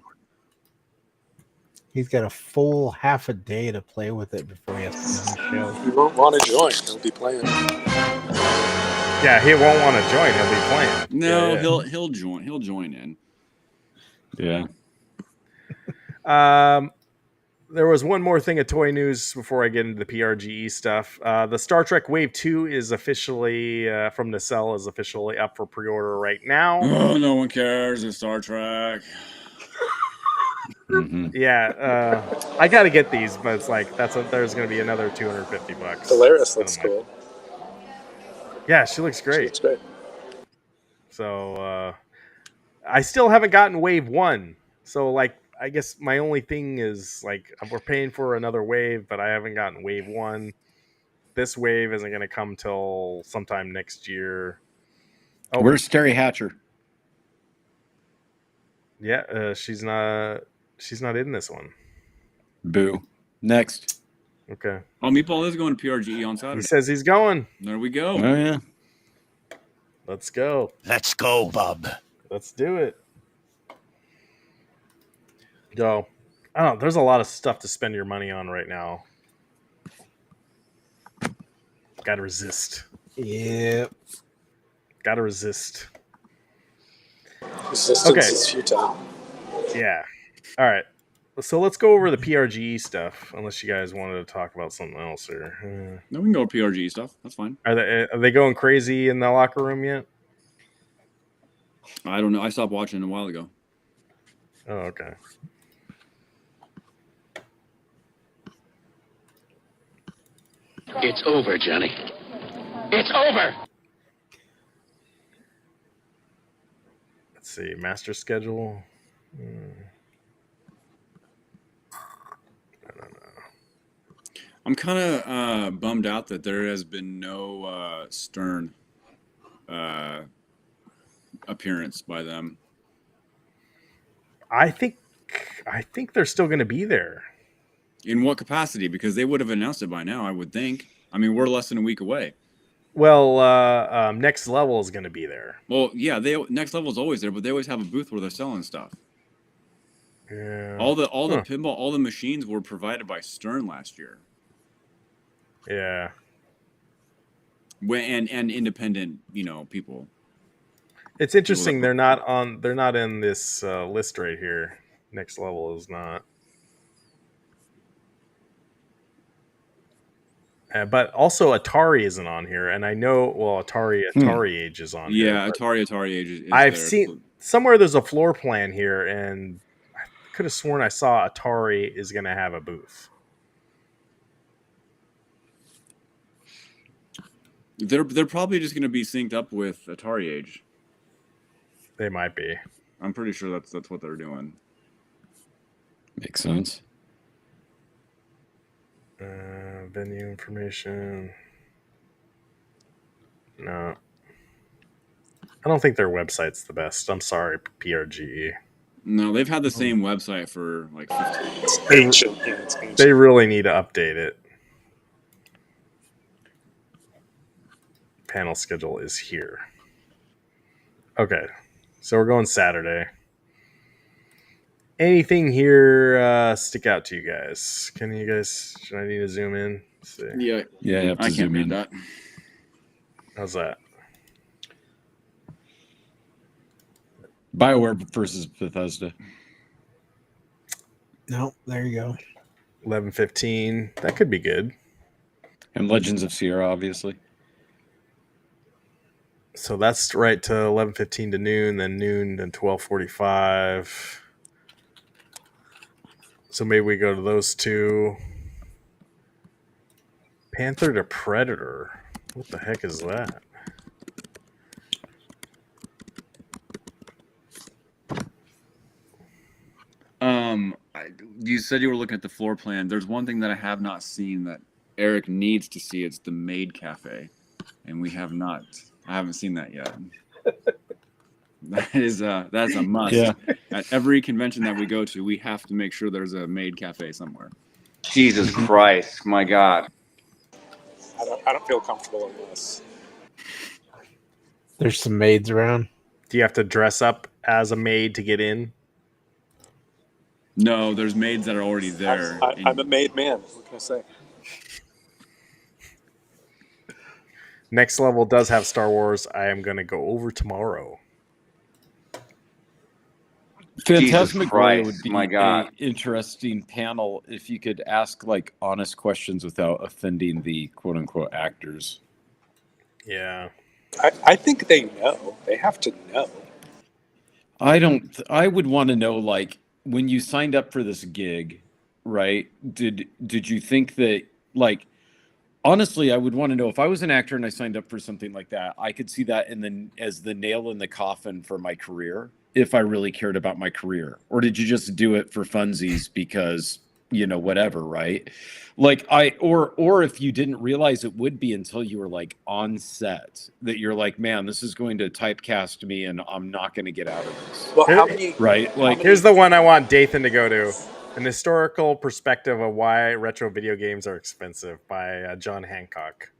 He's got a full half a day to play with it before he has to do the show.
He won't want to join. He'll be playing.
Yeah, he won't want to join. He'll be playing.
No, he'll join. He'll join in.
Yeah.
There was one more thing of toy news before I get into the PRGE stuff. The Star Trek Wave 2 is officially from Nacelle is officially up for pre-order right now.
Oh, no one cares. It's Star Trek.
Mm-hmm.
Yeah, I got to get these, but it's like there's going to be another $250.
Polaris looks cool.
Yeah, she looks great.
She looks great.
So I still haven't gotten Wave 1. So like I guess my only thing is like we're paying for another wave, but I haven't gotten wave 1. This wave isn't going to come till sometime next year. Oh,
where's Terry Hatcher?
Yeah, she's not in this one.
Boo. Next.
Okay.
Oh, Meatball is going to PRGE on Saturday.
He says he's going.
There we go.
Oh yeah.
Let's go.
Let's go, bub.
Let's do it. Go. I don't know. There's a lot of stuff to spend your money on right now. Gotta resist.
Yep.
Gotta resist.
Resistance is futile.
Yeah. All right. So let's go over the PRGE stuff. Unless you guys wanted to talk about something else, or
No, we can go over PRGE stuff. That's fine.
are they going crazy in the locker room yet?
I don't know. I stopped watching a while ago.
Oh, okay.
It's over, Johnny. It's over!
Let's see. Master schedule. I don't know.
I'm kind of bummed out that there has been no Stern appearance by them.
I think they're still going to be there.
In what capacity? Because they would have announced it by now, I would think. I mean, we're less than a week away.
Well, Next Level is going to be there.
Well, yeah, Next Level is always there, but they always have a booth where they're selling stuff.
Yeah.
All the pinball, all the machines were provided by Stern last year.
Yeah.
And independent, people.
It's interesting they're not in this list right here. Next Level is not. But also Atari isn't on here, and I know Atari Age is on here.
Yeah, Atari Age is
I've
there.
seen somewhere there's a floor plan here, and I could have sworn I saw Atari is going to have a booth.
They're probably just going to be synced up with Atari Age.
They might be.
I'm pretty sure that's what they're doing.
Makes sense.
Venue information. No. I don't think their website's the best. I'm sorry, PRGE.
No, they've had the same website for like 15 years.
It's ancient. Yeah, it's ancient.
They really need to update it. Panel schedule is here. Okay. So we're going Saturday. Anything here stick out to you guys? Should I need to zoom in? Let's see.
Yeah,
you have to
I can't
zoom
read
in.
that.
How's that?
BioWare versus Bethesda.
No, there you go.
11:15. That could be good.
And Legends of Sierra, obviously.
So that's right to 11:15 to noon, then 12:45. So maybe we go to those two. Panther to Predator. What the heck is that?
You said you were looking at the floor plan. There's one thing that I have not seen that Eric needs to see. It's the Maid Cafe, and we have not. I haven't seen that yet. That's a must.
Yeah.
At every convention that we go to, we have to make sure there's a Maid Cafe somewhere.
Jesus Christ, my God.
I don't feel comfortable in this.
There's some maids around.
Do you have to dress up as a maid to get in?
No, there's maids that are already there.
I'm a made man. What can I say?
Next Level does have Star Wars. I am going to go over tomorrow.
Phantasmagoria would be
my God.
an interesting panel if you could ask like honest questions without offending the quote unquote actors.
Yeah.
I think they know. They have to know.
I would want to know, like, when you signed up for this gig, right? Did you think that, like, honestly, I would want to know if I was an actor and I signed up for something like that, I could see that as the nail in the coffin for my career. if I really cared about my career, or did you just do it for funsies because whatever, right? Like or if you didn't realize it would be until you were like on set that you're like, man, this is going to typecast me and I'm not going to get out of this.
Well, how many?
Right? Like,
here's the one I want Dathan to go to: An Historical Perspective of Why Retro Video Games Are Expensive by John Hancock.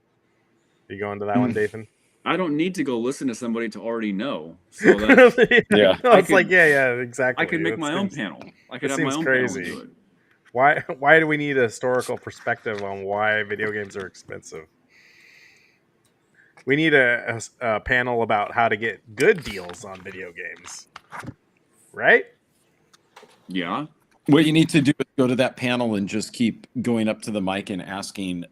You going to that one, Dathan?
I don't need to go listen to somebody to already know. So that's,
yeah.
No, it's like exactly.
I could make my own panel. I could have my own
crazy.
panel do it.
Why do we need a historical perspective on why video games are expensive? We need a panel about how to get good deals on video games, right?
Yeah.
What you need to do is go to that panel and just keep going up to the mic and asking,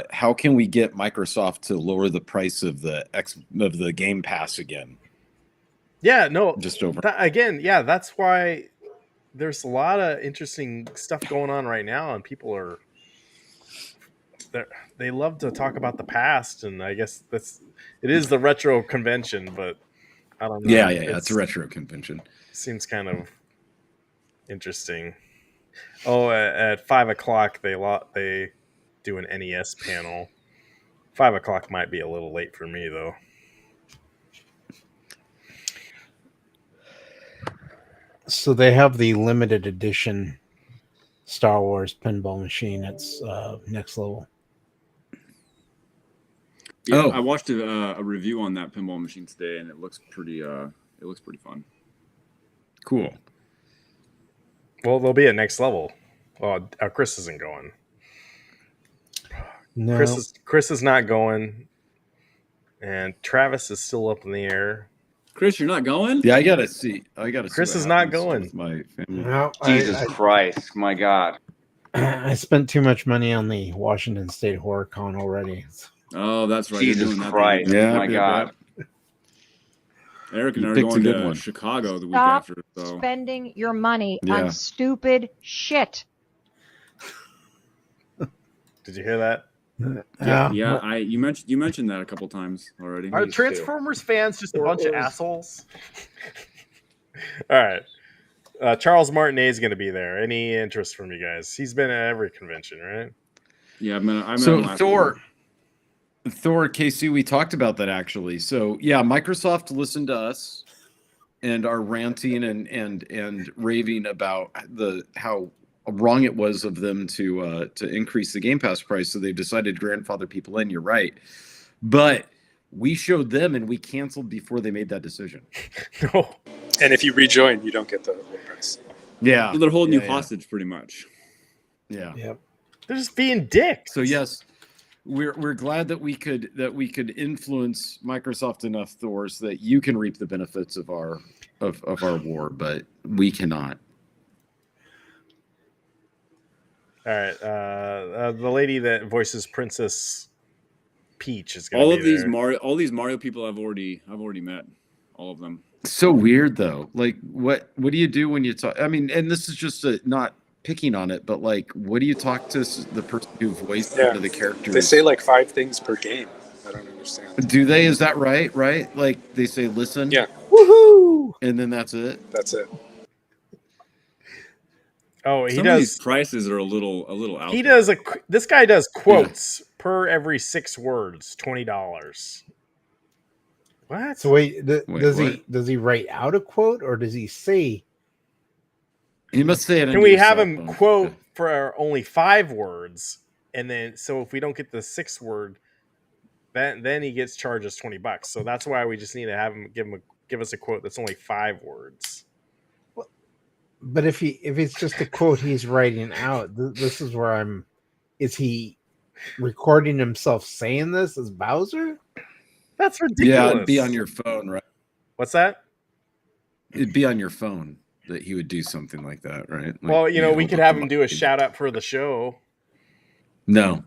how can we get Microsoft to lower the price of the Game Pass again?
Yeah, no,
just over
again. Yeah, that's why there's a lot of interesting stuff going on right now, and people they love to talk about the past, and I guess it is the retro convention, but I don't know.
Yeah, it's a retro convention.
Seems kind of interesting. Oh, at 5:00 they do an NES panel. 5:00 might be a little late for me though.
So they have the limited edition Star Wars pinball machine. It's next level.
Yeah, I watched a review on that pinball machine today, and it looks pretty. It looks pretty fun.
Cool.
Well, they'll be at next level. Oh, Chris isn't going.
No,
Chris is not going, and Travis is still up in the air.
Chris, you're not going?
Yeah, I gotta see.
Chris is not going.
With my family.
No,
Jesus Christ, my God.
I spent too much money on the Washington State Horror Con already.
Oh, that's right.
Jesus Christ, my God.
Eric and I are going to Chicago the week after. So
spending your money on stupid shit.
Did you hear that?
Yeah. You mentioned that a couple times already.
Are Transformers fans just a bunch of assholes?
All right. Charles Martinet is going to be there. Any interest from you guys? He's been at every convention, right?
Yeah, I'm
so Thor, KC, we talked about that actually. So yeah, Microsoft listened to us and are ranting and raving about how wrong it was of them to increase the Game Pass price. So they've decided to grandfather people in. You're right, but we showed them and we canceled before they made that decision.
No,
and if you rejoin, you don't get the low price.
Yeah,
so they're holding you hostage, pretty much.
Yeah,
yep.
They're just being dicks.
So yes. We're glad that we could influence Microsoft enough, Thor, so that you can reap the benefits of our war, but we cannot.
All right, the lady that voices Princess Peach is going to be there.
All these Mario people I've already met, all of them.
So weird though. Like what do you do when you talk? I mean, and this is just not picking on it, but like, what do you talk to the person who voiced one of the characters?
They say like 5 things per game. I don't understand.
Do they? Is that right? Right? Like they say, listen.
Yeah.
Woohoo!
And then that's it.
That's it.
Oh, he
Some
does.
Of these prices are a little out.
He does this guy does quotes per every 6 words, $20. What?
So wait, does he write out a quote or does he say?
He must say it.
Can we have him quote for only 5 words, and then so if we don't get the 6th word, then he gets charged us $20. So that's why we just need to have him give us a quote that's only 5 words.
But if it's just a quote he's writing out, this is where I'm. Is he recording himself saying this as Bowser?
That's ridiculous.
Yeah, it'd be on your phone, right?
What's that?
It'd be on your phone that he would do something like that, right? Like,
well, we could have him do a shout out for the show.
No.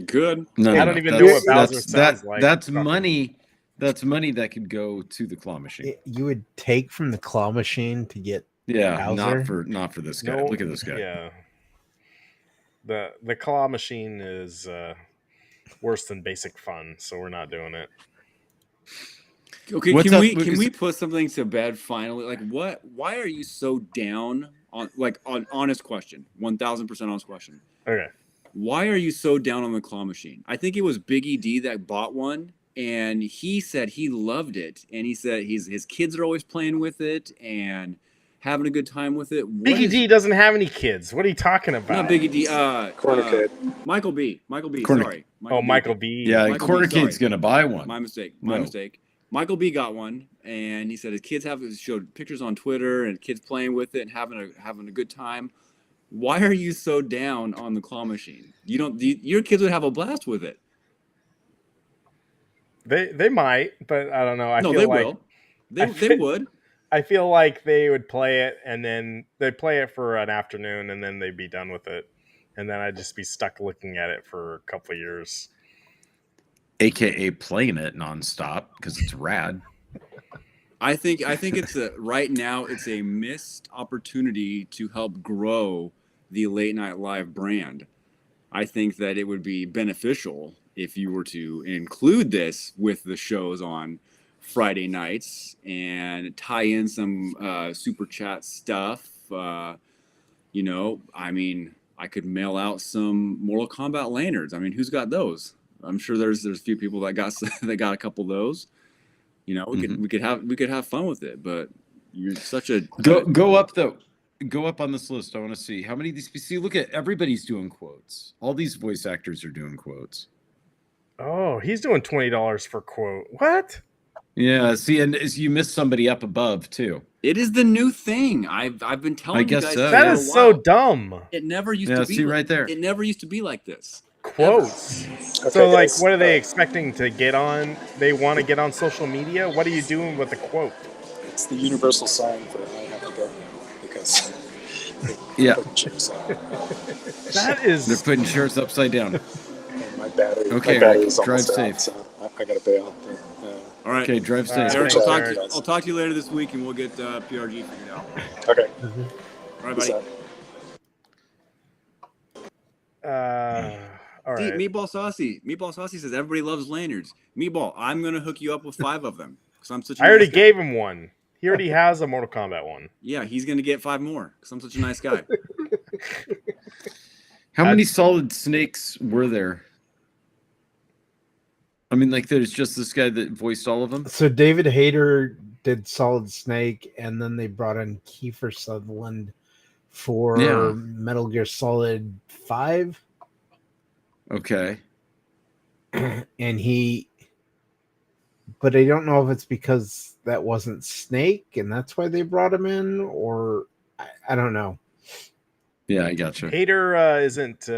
Good.
No,
I don't even know what Bowser sounds like.
That's money. That's money that could go to the claw machine.
You would take from the claw machine to get Bowser?
not for this guy. Look at this guy.
Yeah. The claw machine is worse than basic fun, so we're not doing it.
Okay,
What's
can
up,
we
Lucas?
put something to bed finally? Like, why are you so down on honest question, 1,000% honest question?
Okay.
Why are you so down on the claw machine? I think it was Biggie D that bought one, and he said he loved it, and he said his kids are always playing with it and having a good time with it.
Biggie D doesn't have any kids. What are you talking about?
Not Biggie D.
Cornucade.
Michael B. Michael B.
Cornuc-
Sorry.
Michael B.
Yeah,
Michael B,
Cornucade's
sorry.
gonna buy one.
My mistake.
No.
Michael B got one, and he said his kids showed pictures on Twitter and kids playing with it and having a good time. Why are you so down on the claw machine? Your kids would have a blast with it.
They might, but I don't know. I feel
they
like
will. They would.
I feel like they would play it, and then they'd play it for an afternoon, and then they'd be done with it, and then I'd just be stuck looking at it for a couple of years.
AKA playing it nonstop because it's rad.
I think it's right now it's a missed opportunity to help grow the Late Night Live brand. I think that it would be beneficial if you were to include this with the shows on Friday nights and tie in some super chat stuff. I mean, I could mail out some Mortal Kombat lanyards. I mean, who's got those? I'm sure there's a few people that got a couple of those. We could have fun with it, but you're such a
go up though. Go up on this list. I want to see how many of these. See, look at everybody's doing quotes. All these voice actors are doing quotes.
Oh, he's doing $20 for quote. What?
Yeah. See, and you missed somebody up above too.
It is the new thing. I've been telling you guys.
So.
That is so dumb.
It never used to be.
See right there.
It never used to be like this.
Quotes.
Okay,
So, like,
guys,
what are they expecting to get on? They want to get on social media? What are you doing with a quote?
it's the universal sign for I have to go now because
Yeah.
That is.
They're putting shirts upside down.
And my battery.
Okay,
my battery
Eric,
is
drive
almost
safe.
out, so I gotta bail.
All right.
Okay, drive safe.
Eric,
Thanks,
Eric.
I'll talk to you later this week, and we'll get PRG figured out.
Okay.
All right,
Peace
buddy.
out.
All right.
Meatball Saucy says everybody loves lanyards. Meatball, I'm gonna hook you up with 5 of them because I'm such.
I already gave him one. He already has a Mortal Kombat one.
Yeah, he's gonna get 5 more because I'm such a nice guy.
How many Solid Snakes were there? I mean, like, there's just this guy that voiced all of them.
So David Hayter did Solid Snake, and then they brought in Kiefer Sutherland for Metal Gear Solid 5.
Okay.
And but I don't know if it's because that wasn't Snake and that's why they brought him in, or I don't know.
Yeah, I gotcha.
Hater isn't.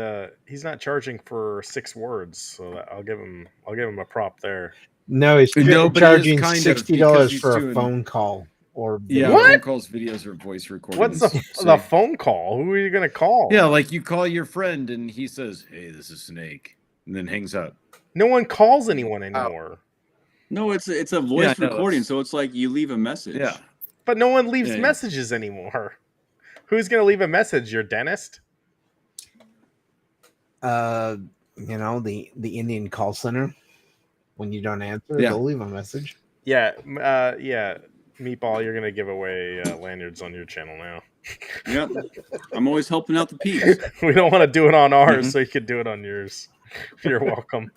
He's not charging for 6 words, so I'll give him a prop there.
No, he's charging $60 for
doing
a phone call or
video.
What?
Phone calls, videos, or voice recordings.
What's the phone call? Who are you gonna call?
Yeah, like you call your friend and he says, "Hey, this is Snake," and then hangs up.
No one calls anyone anymore.
No, it's a voice recording, so it's like you leave a message.
Yeah,
but no one leaves messages anymore. Who's gonna leave a message? Your dentist?
The Indian call center. When you don't answer, they'll leave a message.
Yeah, Meatball, you're gonna give away lanyards on your channel now.
Yep, I'm always helping out the peeps.
We don't want to do it on ours, so you could do it on yours. You're welcome.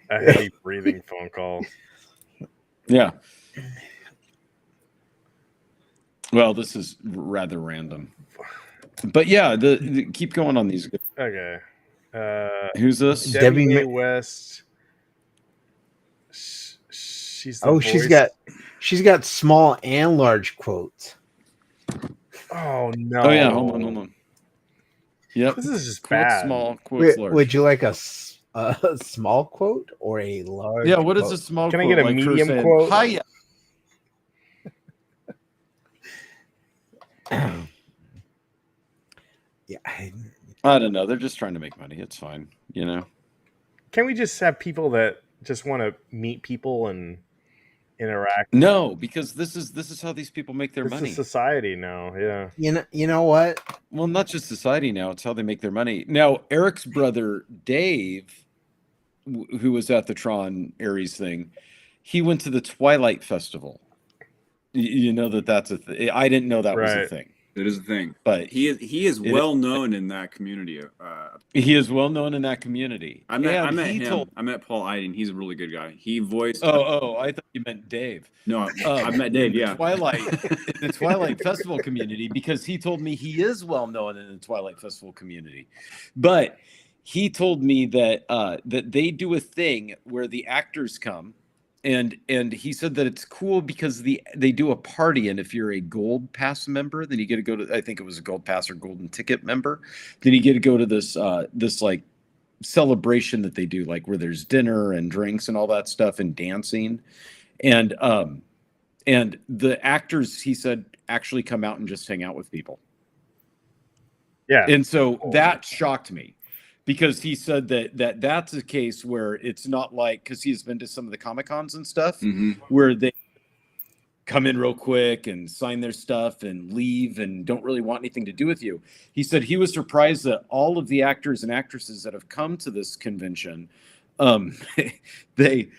A heavy breathing phone call.
Yeah. Well, this is rather random, but yeah, the keep going on these.
Okay.
Who's this?
Debbie Mae West. She's the voice.
she's got small and large quotes.
Oh no!
Oh yeah, hold on. Yep,
this is just
quote
bad.
Small quotes large.
Would you like a small quote or a large?
Yeah, what
quote?
is a small?
Can
quote?
I get a
like
medium
saying,
quote?
Hiya.
Yeah,
I don't know. They're just trying to make money. It's fine, you know.
Can we just have people that just want to meet people and interact?
No, because this is how these people make their money.
This is society now. Yeah.
You know what?
Well, not just society now. It's how they make their money. Now, Eric's brother Dave, who was at the Tron Aries thing, he went to the Twilight Festival. You know that's a thing. I didn't know that was a thing.
It is a thing,
but
he is well known in that community.
He is well known in that community.
I met him. I met Paul Eiden. He's a really good guy. He voiced.
Oh, I thought you meant Dave.
No, I've met Dave.
In the Twilight Festival community, because he told me he is well known in the Twilight Festival community, but he told me that that they do a thing where the actors come. And he said that it's cool because they do a party, and if you're a Gold Pass member, then you get to go to, I think it was a Gold Pass or Golden Ticket member, then you get to go to this this like celebration that they do, like where there's dinner and drinks and all that stuff and dancing, and the actors, he said, actually come out and just hang out with people.
Yeah,
and so that shocked me. Because he said that's a case where it's not like, because he's been to some of the Comic-Cons and stuff, where they come in real quick and sign their stuff and leave and don't really want anything to do with you. He said he was surprised that all of the actors and actresses that have come to this convention, they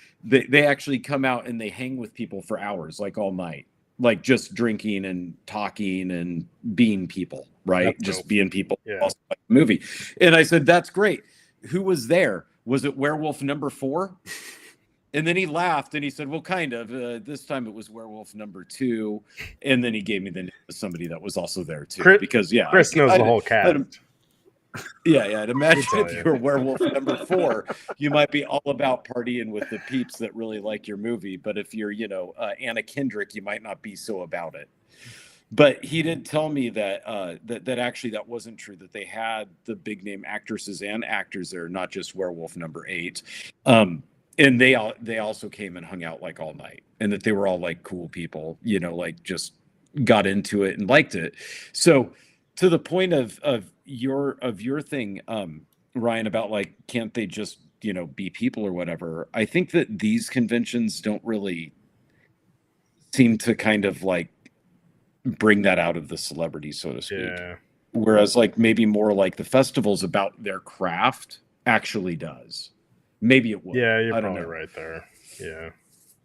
actually come out and they hang with people for hours, like all night, like just drinking and talking and being people. Right, that's just dope. Being people. Yeah. Also like the movie. And I said, that's great. Who was there? Was it Werewolf number 4? And then he laughed and he said, well, kind of. This time it was Werewolf number 2. And then he gave me the name of somebody that was also there too. Because
Chris knows the whole cast.
I'd imagine if you were Werewolf number 4, you might be all about partying with the peeps that really like your movie. But if you're, Anna Kendrick, you might not be so about it. But he did tell me that that actually that wasn't true, that they had the big name actresses and actors there, not just Werewolf number 8. And they also came and hung out like all night, and that they were all like cool people, like just got into it and liked it. So to the point of your thing, Ryan, about like, can't they just, be people or whatever? I think that these conventions don't really seem to kind of like bring that out of the celebrity, so to speak. Yeah. Whereas like maybe more like the festivals about their craft actually does. Maybe it would.
Yeah, you're probably right there. Yeah.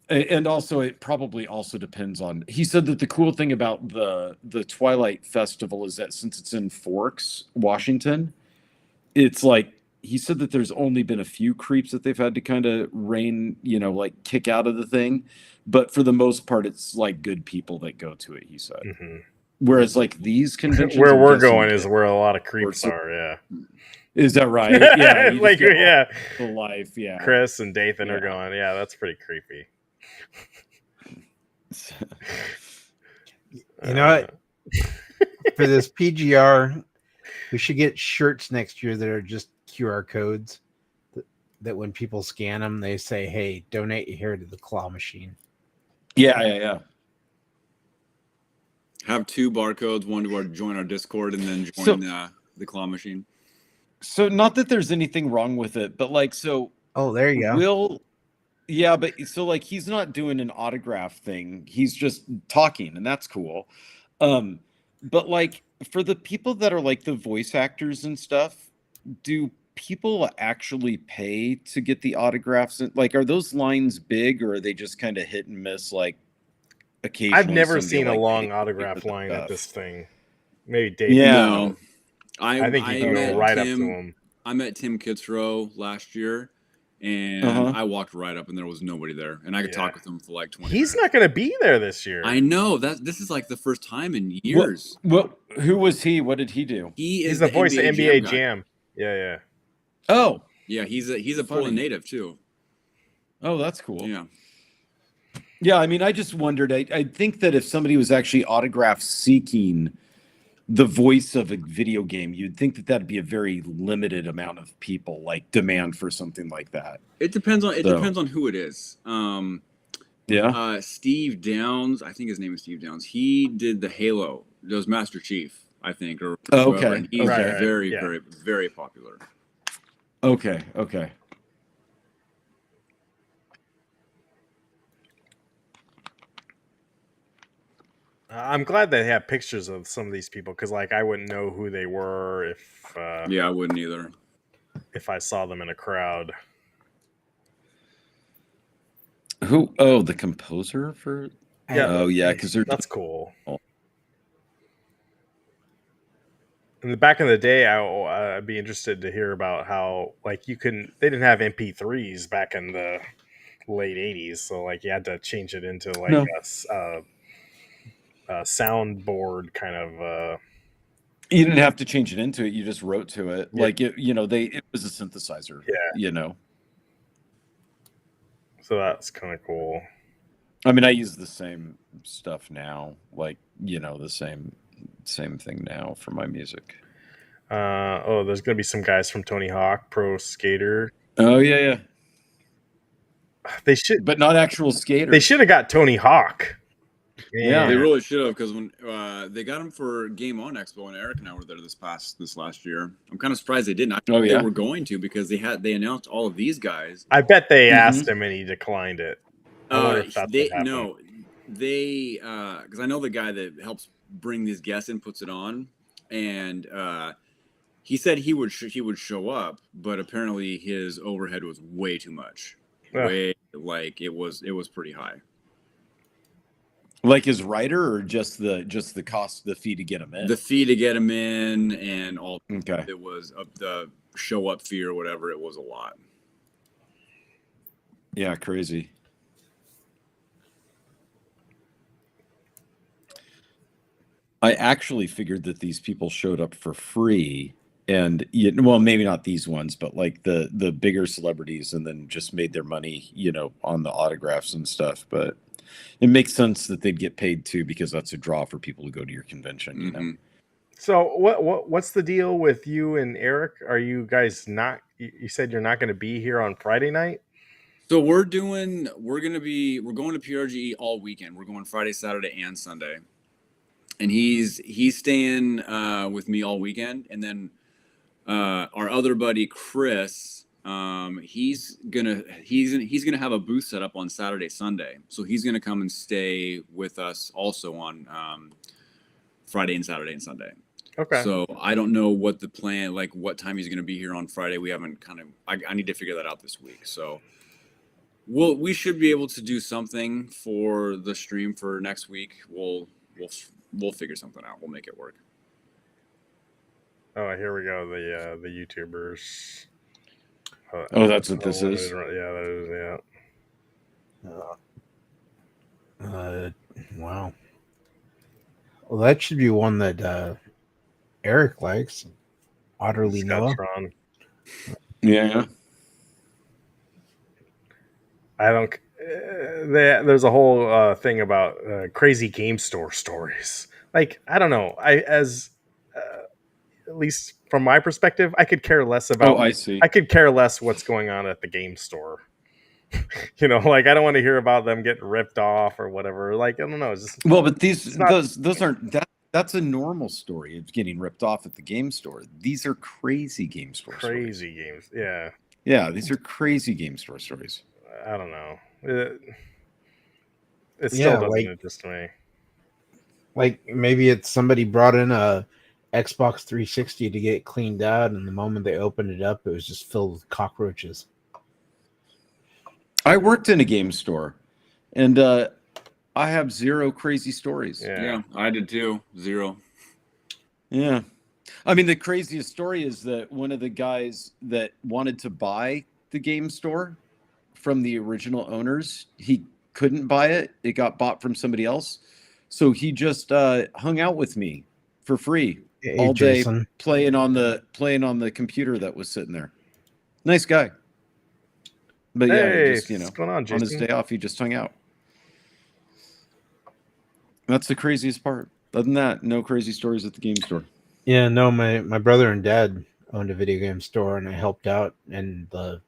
And also it probably also depends on, he said that the cool thing about the Twilight Festival is that since it's in Forks, Washington, it's like, he said that there's only been a few creeps that they've had to kind of like kick out of the thing. But for the most part, it's like good people that go to it, he said. Mm-hmm. Whereas like these conventions,
where we're going is where a lot of creeps are. Yeah.
Is that right? Yeah.
Like, yeah.
The life. Yeah.
Chris and Dathan are going, yeah, that's pretty creepy.
You know what? For this PGR, we should get shirts next year that are just QR codes that when people scan them, they say, hey, donate here to the claw machine.
Yeah.
Have 2 barcodes, one to join our Discord and then join the claw machine.
So not that there's anything wrong with it, but like, so.
Oh, there you go.
But so like, he's not doing an autograph thing. He's just talking, and that's cool. But like for the people that are like the voice actors and stuff, do people actually pay to get the autographs? Like, are those lines big, or are they just kind of hit and miss? Like, occasionally,
I've never seen a long autograph line at this thing. Maybe Dave.
Yeah, no. I
think you can go right up to him.
I met Tim Kitzrow last year, and I walked right up, and there was nobody there, and I could talk with him for like 20
He's not going to be there this year.
I know that this is like the first time in years.
Who was he? What did he do?
He's the voice of NBA Jam. Yeah.
Oh,
yeah. He's a Portland native too.
Oh, that's cool.
Yeah.
Yeah, I mean, I just wondered. I think that if somebody was actually autograph seeking the voice of a video game, you'd think that that'd be a very limited amount of people, like demand for something like that.
It depends on who it is. Steve Downs, I think his name is Steve Downs. He did the Halo. It was Master Chief, I think. Or
okay.
And he's very, very popular.
Okay.
I'm glad they have pictures of some of these people, because like I wouldn't know who they were if
I wouldn't either
if I saw them in a crowd.
Who? Oh, the composer for.
Yeah.
Oh yeah, because
that's cool. And back in the day, I'd be interested to hear about how like they didn't have MP3s back in the late 80s, so like you had to change it into like a soundboard kind of.
You didn't have to change it into it; you just wrote to it.
Yeah.
Like it was a synthesizer.
Yeah. So that's kind of cool.
I mean, I use the same stuff now, like the same thing now for my music.
There's gonna be some guys from Tony Hawk Pro Skater.
Oh yeah.
They should,
but not actual skaters.
They should have got Tony Hawk.
Yeah, they really should have, because when they got him for Game On Expo, and Eric and I were there this last year. I'm kind of surprised they didn't. I thought they were going to, because they announced all of these guys.
I bet they asked him and he declined it.
Because I know the guy that helps bring these guests in, puts it on, and he said he would show up, but apparently his overhead was way too much. Way, like it was pretty high.
Like his writer, or just the cost, the fee to get him in?
The fee to get him in, and all.
Okay.
It was the show up fee or whatever. It was a lot.
Yeah, crazy. I actually figured that these people showed up for free, and well, maybe not these ones, but like the bigger celebrities, and then just made their money, on the autographs and stuff. But it makes sense that they'd get paid too, because that's a draw for people to go to your convention. You know.
So what's the deal with you and Eric? Are you guys not? You said you're not going to be here on Friday night.
So we're going to PRGE all weekend. We're going Friday, Saturday, and Sunday. And he's staying with me all weekend, and then our other buddy Chris, he's gonna have a booth set up on Saturday, Sunday. So he's gonna come and stay with us also on Friday and Saturday and Sunday.
Okay.
So I don't know what the plan, like what time he's gonna be here on Friday. We haven't I need to figure that out this week. So we should be able to do something for the stream for next week. We'll figure something out. We'll make it work.
Oh, here we go. The YouTubers.
That's what this is.
Yeah, that is. Yeah.
Wow. Well, that should be one that Eric likes. Otterly Noah.
Tron.
Yeah.
I don't. There's a whole thing about crazy game store stories. Like, I don't know. At least from my perspective, I could care less about.
Oh, I see.
I could care less what's going on at the game store. Like I don't want to hear about them getting ripped off or whatever. Like, I don't know. It's just,
well, but those aren't that. That's a normal story of getting ripped off at the game store. These are crazy game store stories.
Crazy games. Yeah.
Yeah, these are crazy game store stories.
I don't know. It still doesn't interest me.
Like maybe it's somebody brought in a Xbox 360 to get it cleaned out, and the moment they opened it up, it was just filled with cockroaches.
I worked in a game store, and I have zero crazy stories.
Yeah, I did too. Zero.
Yeah. I mean, the craziest story is that one of the guys that wanted to buy the game store from the original owners, he couldn't buy it. It got bought from somebody else. So he just hung out with me for free all day, playing on the computer that was sitting there. Nice guy. But yeah, just,
what's going on, Jason?
On his day off, he just hung out. That's the craziest part. Other than that, no crazy stories at the game store.
Yeah, no, my brother and dad owned a video game store, and I helped out. And the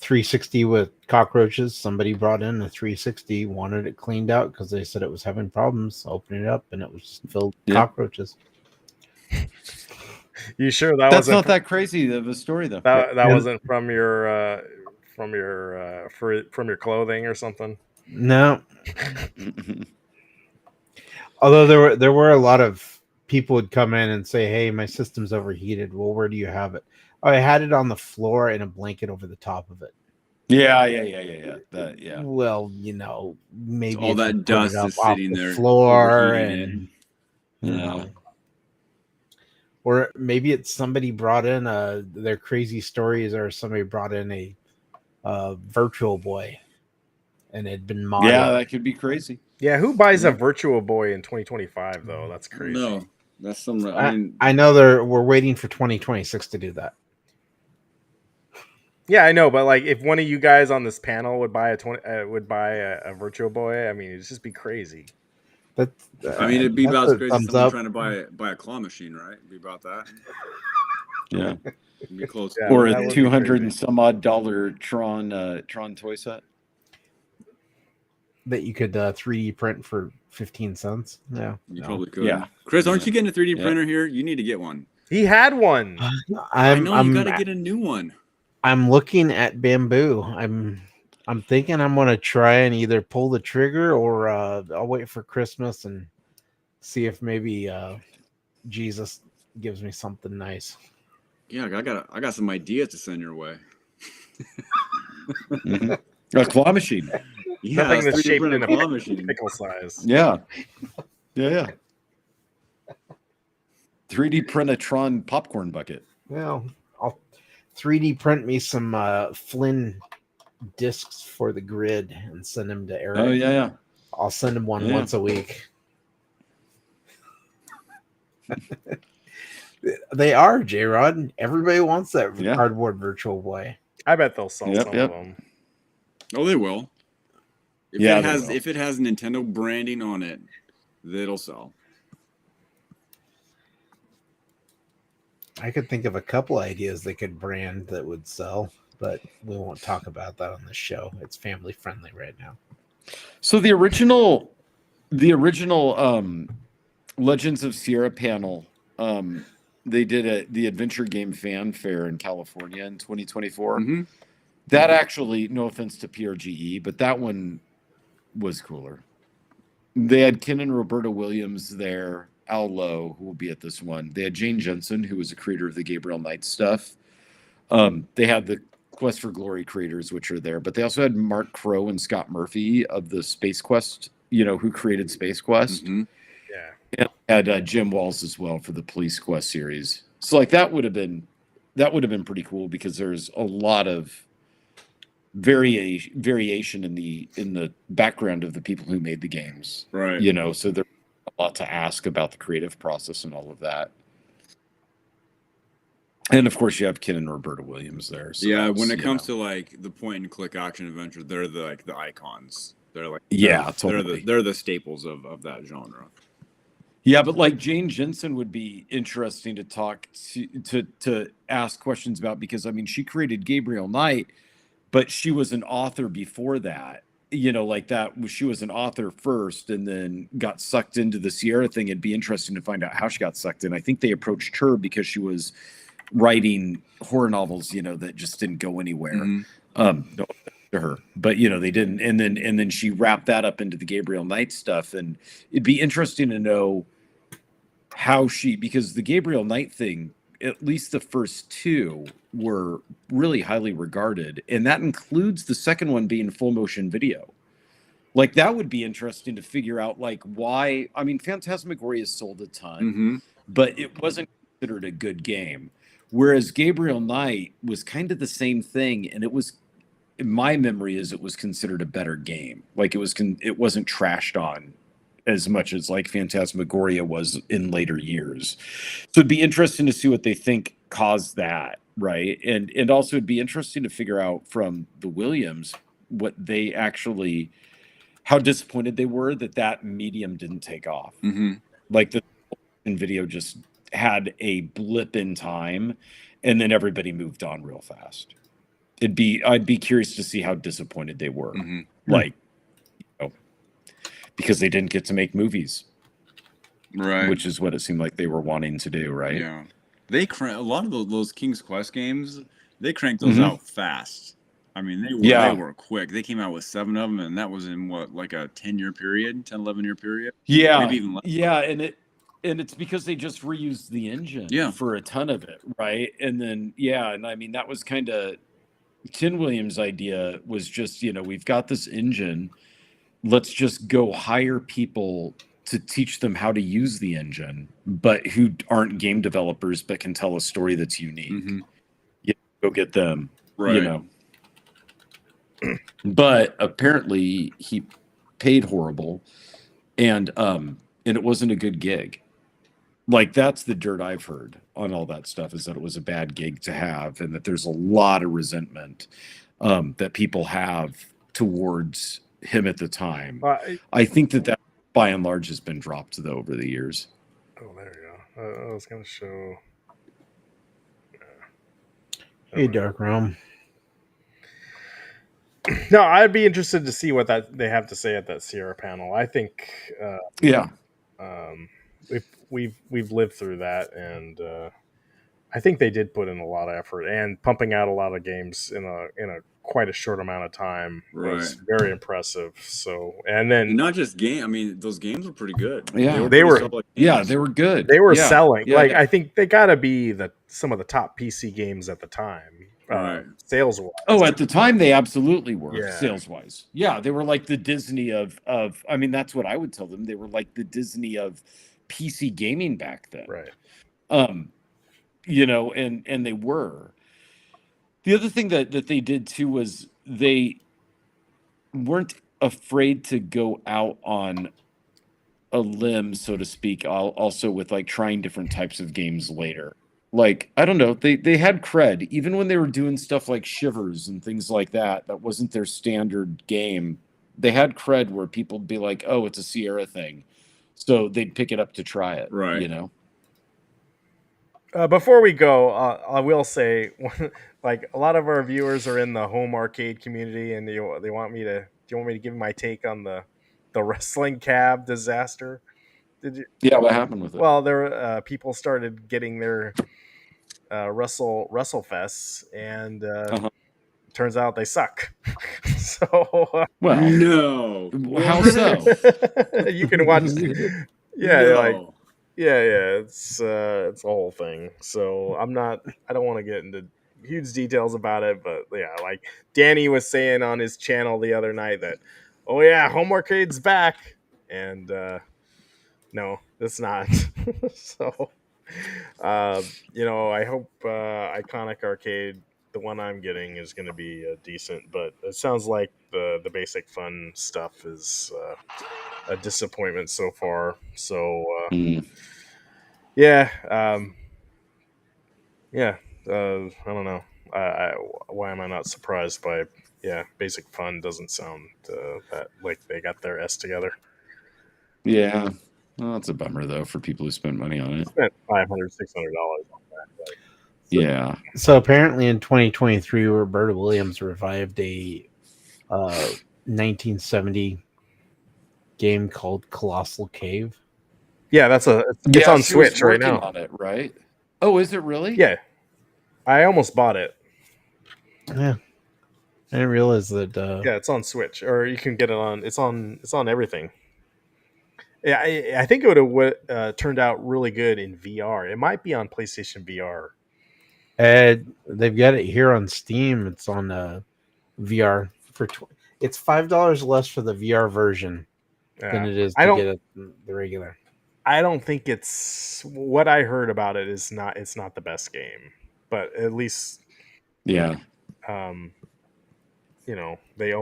360 with cockroaches, somebody brought in a 360, wanted it cleaned out because they said it was having problems. Opened it up, and it was just filled with cockroaches.
You sure
that's not that crazy of a story, though?
That wasn't from your clothing or something?
No. Although there were a lot of people would come in and say, "Hey, my system's overheated." Well, where do you have it? Oh, I had it on the floor and a blanket over the top of it.
Yeah.
Well, you know, maybe
all
if you
that
put it
dust
up
is
off
sitting
the
there
floor
overheating
and you know, or maybe it's somebody brought in their crazy stories, or somebody brought in a Virtual Boy and it had been modded.
Yeah, that could be crazy.
Yeah, who buys a Virtual Boy in 2025 though? That's crazy.
No, that's some.
I know we're waiting for 2026 to do that.
Yeah, I know, but like, if one of you guys on this panel would buy a Virtual Boy, I mean, it'd just be crazy.
It'd be about as crazy as someone trying to buy a claw machine, right? It'd be about that.
Yeah,
it'd be close.
Yeah,
or a $200 and some odd Tron toy set
that you could 3D print for 15 cents. Yeah,
you probably could.
Yeah,
Chris, aren't you getting a 3D printer here? You need to get one.
He had one.
I know you got to get a new one.
I'm looking at Bamboo. I'm thinking I'm gonna try and either pull the trigger, or I'll wait for Christmas and see if maybe Jesus gives me something nice.
Yeah, I got some ideas to send your way.
A claw machine.
Yeah,
nothing that's shaped in a
claw machine.
pickle size.
Yeah. 3D print a Tron popcorn bucket.
Well, I'll 3D print me some Flynn discs for the grid and send them to Eric.
Oh yeah.
I'll send him one once a week. They are, J-Rod. Everybody wants that cardboard Virtual Boy.
I bet they'll sell some of them.
Oh, they will. If it has Nintendo branding on it, it'll sell.
I could think of a couple ideas they could brand that would sell, but we won't talk about that on the show. It's family friendly right now.
So the original Legends of Sierra panel, they did the Adventure Game Fan Fair in California in 2024.
Mm-hmm.
That actually, no offense to PRGE, but that one was cooler. They had Ken and Roberta Williams there, Al Lowe, who will be at this one. They had Jane Jensen, who was the creator of the Gabriel Knight stuff. They had the Quest for Glory creators, which are there, but they also had Mark Crow and Scott Murphy of the Space Quest, who created Space Quest.
Mm-hmm.
And had Jim Walls as well for the Police Quest series. So like that would have been pretty cool, because there's a lot of variation in the background of the people who made the games,
right?
So there's a lot to ask about the creative process and all of that. And of course, you have Ken and Roberta Williams there. So
when it comes to like the point and click action adventure, they're the icons. They're like
totally.
they're the staples of that genre.
Yeah, but like Jane Jensen would be interesting to talk to ask questions about, because I mean, she created Gabriel Knight, but she was an author before that. Like that, she was an author first and then got sucked into the Sierra thing. It'd be interesting to find out how she got sucked in. I think they approached her because she was writing horror novels, that just didn't go anywhere. Mm-hmm. No, to her, but they didn't. And then she wrapped that up into the Gabriel Knight stuff. And it'd be interesting to know how because the Gabriel Knight thing, at least the first two were really highly regarded, and that includes the second one being full motion video. Like that would be interesting to figure out, like why. I mean, Phantasmagoria sold a ton, but it wasn't considered a good game. Whereas Gabriel Knight was kind of the same thing, and it was, in my memory, it was considered a better game. Like it wasn't trashed on as much as like Phantasmagoria was in later years. So it'd be interesting to see what they think caused that, right? And also it'd be interesting to figure out from the Williams what they actually, how disappointed they were that medium didn't take off.
Mm-hmm.
Like the video just had a blip in time, and then everybody moved on real fast. I'd be curious to see how disappointed they were.
Mm-hmm.
Like, because they didn't get to make movies,
right?
Which is what it seemed like they were wanting to do, right?
Yeah, they a lot of those King's Quest games. They cranked those out fast. I mean, they were quick. They came out with 7 of them, and that was in what, like a 10-year period, 11-year period.
Yeah,
maybe even less.
Yeah, and it's because they just reused the engine for a ton of it, right? And then and I mean that was kind of Tin Williams' idea was just, we've got this engine. Let's just go hire people to teach them how to use the engine, but who aren't game developers, but can tell a story that's unique.
Mm-hmm.
Go get them,
Right.
But apparently he paid horrible, and it wasn't a good gig. Like, that's the dirt I've heard on all that stuff, is that it was a bad gig to have, and that there's a lot of resentment that people have towards him at the time. I think that by and large has been dropped, though, over the years.
Oh, there you go. I was going to show.
Hey, Dark Realm.
No, I'd be interested to see what they have to say at that Sierra panel. I think, we've lived through that, and I think they did put in a lot of effort, and pumping out a lot of games in a quite a short amount of time was very impressive. So, and then
not just game. I mean, those games were pretty good.
Yeah,
they were
good.
They were
Yeah.
selling.
Yeah.
Like, I think they got to be some of the top PC games at the time. Sales wise.
Oh, at the time they absolutely were,
Yeah.
sales wise. Yeah, they were like the Disney of I mean, that's what I would tell them. They were like the Disney of PC gaming back then.
Right.
And they were. The other thing that they did too was they weren't afraid to go out on a limb, so to speak, also with like trying different types of games later. Like, I don't know, they had cred even when they were doing stuff like Shivers and things like that. That wasn't their standard game. They had cred where people would be like, "Oh, it's a Sierra thing," so they'd pick it up to try it.
Right.
Before we go, I will say, like, a lot of our viewers are in the home arcade community, and they want me to. Do you want me to give my take on the wrestling cab disaster? Did you?
Yeah, what happened with it?
Well, there people started getting their WrestleFests, and turns out they suck. So,
well,
no,
how so?
You can watch. It's a whole thing. So I don't want to get into huge details about it, but yeah, like Danny was saying on his channel the other night that, oh yeah, home arcade's back, and no, it's not. So, I hope Iconic Arcade, the one I'm getting, is going to be decent, but it sounds like the basic fun stuff is a disappointment so far. So, I don't know. Why am I not surprised by? Yeah, basic fun doesn't sound that like they got their S together.
Yeah. Well, that's a bummer, though, for people who spend money on it.
Spent $500, $600 on that.
Yeah.
So apparently in 2023, Roberta Williams revived a 1970 game called Colossal Cave.
Yeah, it's on Switch right now.
On it, right? Oh, is it really?
Yeah. I almost bought it.
Yeah. I didn't realize that.
Yeah, it's on Switch, or you can get it on. It's on everything. Yeah, I think it would have turned out really good in VR. It might be on PlayStation VR.
They've got it here on Steam. It's on VR for it's $5 less for the VR version than it is to get it the regular.
I don't think it's what I heard about it is not. It's not the best game, but at least they own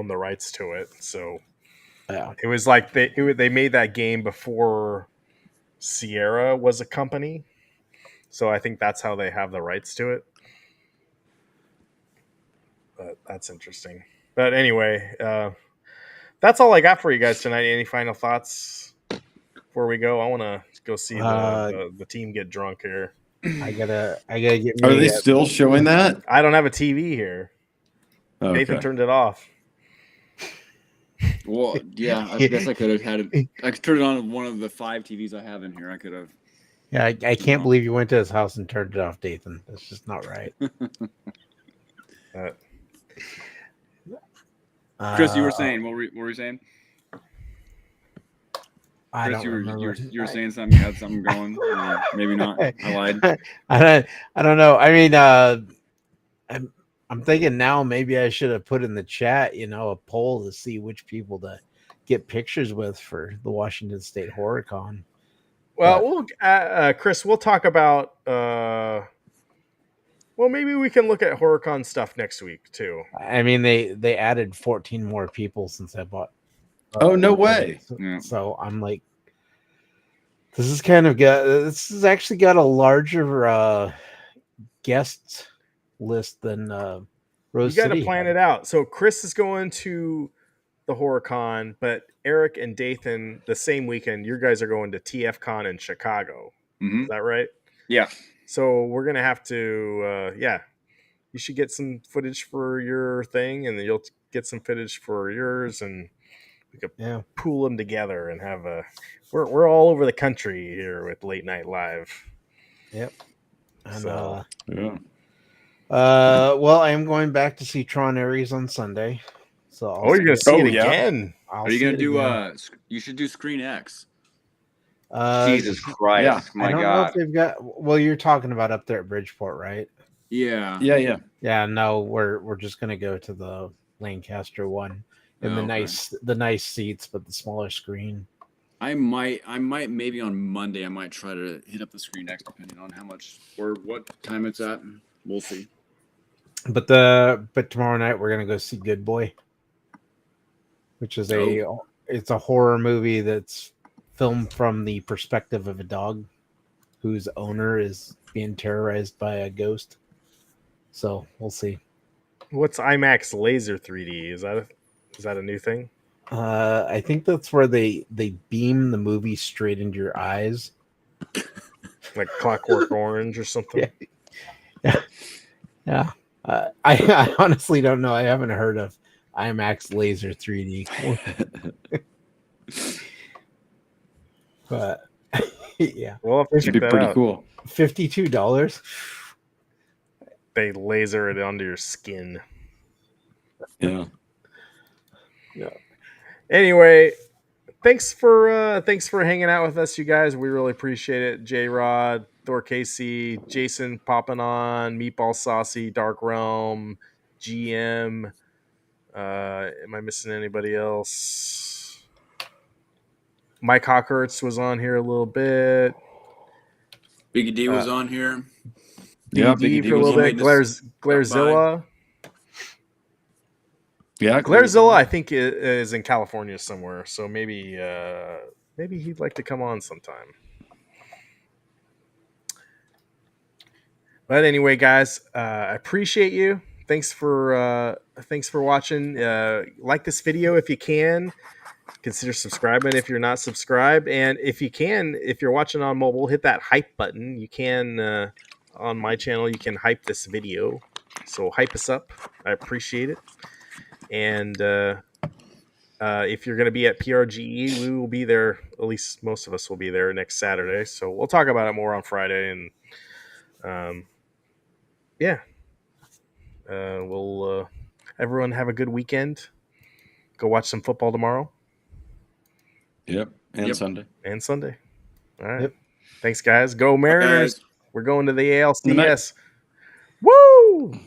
the rights to it. So it was like they made that game before Sierra was a company. So I think that's how they have the rights to it. But that's interesting. But anyway, that's all I got for you guys tonight. Any final thoughts before we go? I want to go see the team get drunk here.
I gotta get.
Are they still showing that?
I don't have a TV here. Okay. Nathan turned it off.
Well, yeah, I guess I could have had it. I could turn it on one of the 5 TVs I have in here. I could have.
Yeah, I can't believe you went to his house and turned it off, Dathan. That's just not right.
Chris, you were saying what were you saying?
Chris,
you were saying something. You had something going. Maybe not. I lied.
I don't know. I mean, I'm thinking now maybe I should have put in the chat, a poll to see which people to get pictures with for the Washington State HorrorCon.
Well, Chris, we'll talk about. Well, maybe we can look at HorrorCon stuff next week too.
I mean, they added 14 more people since I bought.
Oh, no way!
So I'm like, this has actually got a larger guest list than Rose
You got to
City
plan
had.
it out. So Chris is going to the HorrorCon, but Eric and Dathan the same weekend. You guys are going to TFCon in Chicago. Is that right?
Yeah.
So we're gonna have to, you should get some footage for your thing, and then you'll get some footage for yours, and we could pool them together and have we're all over the country here with Late Night Live.
Yep. And
so
well, I am going back to see Tron Ares on Sunday. So
you're gonna see it again?
Are you gonna do you should do Screen X.
Jesus Christ! My
I don't
God!
know if they've got. Well, you're talking about up there at Bridgeport, right?
Yeah.
Yeah. No, we're just gonna go to the Lancaster one in the nice seats, but the smaller screen.
I might maybe on Monday I might try to hit up the Screen X depending on how much or what time it's at. We'll see.
But tomorrow night we're gonna go see Good Boy, which is it's a horror movie that's filmed from the perspective of a dog whose owner is being terrorized by a ghost. So we'll see.
What's IMAX Laser 3D? Is that a new thing?
I think that's where they beam the movie straight into your eyes,
like Clockwork Orange or something.
Yeah. I honestly don't know. I haven't heard of IMAX Laser 3D. But yeah,
well,
it should be pretty cool.
$52.
They laser it onto your skin.
Yeah.
Anyway, thanks for hanging out with us, you guys. We really appreciate it. J Rod, Thor Casey, Jason popping on, Meatball Saucy, Dark Realm, GM. Am I missing anybody else? Mike Hawkerts was on here a little bit.
Biggie D was on here.
Biggie D for a little bit. Glairzilla.
Yeah,
Glairzilla, I think is in California somewhere. So maybe he'd like to come on sometime. But anyway, guys, I appreciate you. Thanks for watching. Like this video if you can. Consider subscribing if you're not subscribed, and if you're watching on mobile, hit that hype button. You can on my channel. You can hype this video, so hype us up. I appreciate it. And if you're going to be at PRGE, we will be there. At least most of us will be there next Saturday. So we'll talk about it more on Friday. And we'll everyone have a good weekend. Go watch some football tomorrow.
Yep. And Sunday.
All right.
Yep.
Thanks, guys. Go Mariners.
Guys.
We're going to the ALCS. Woo!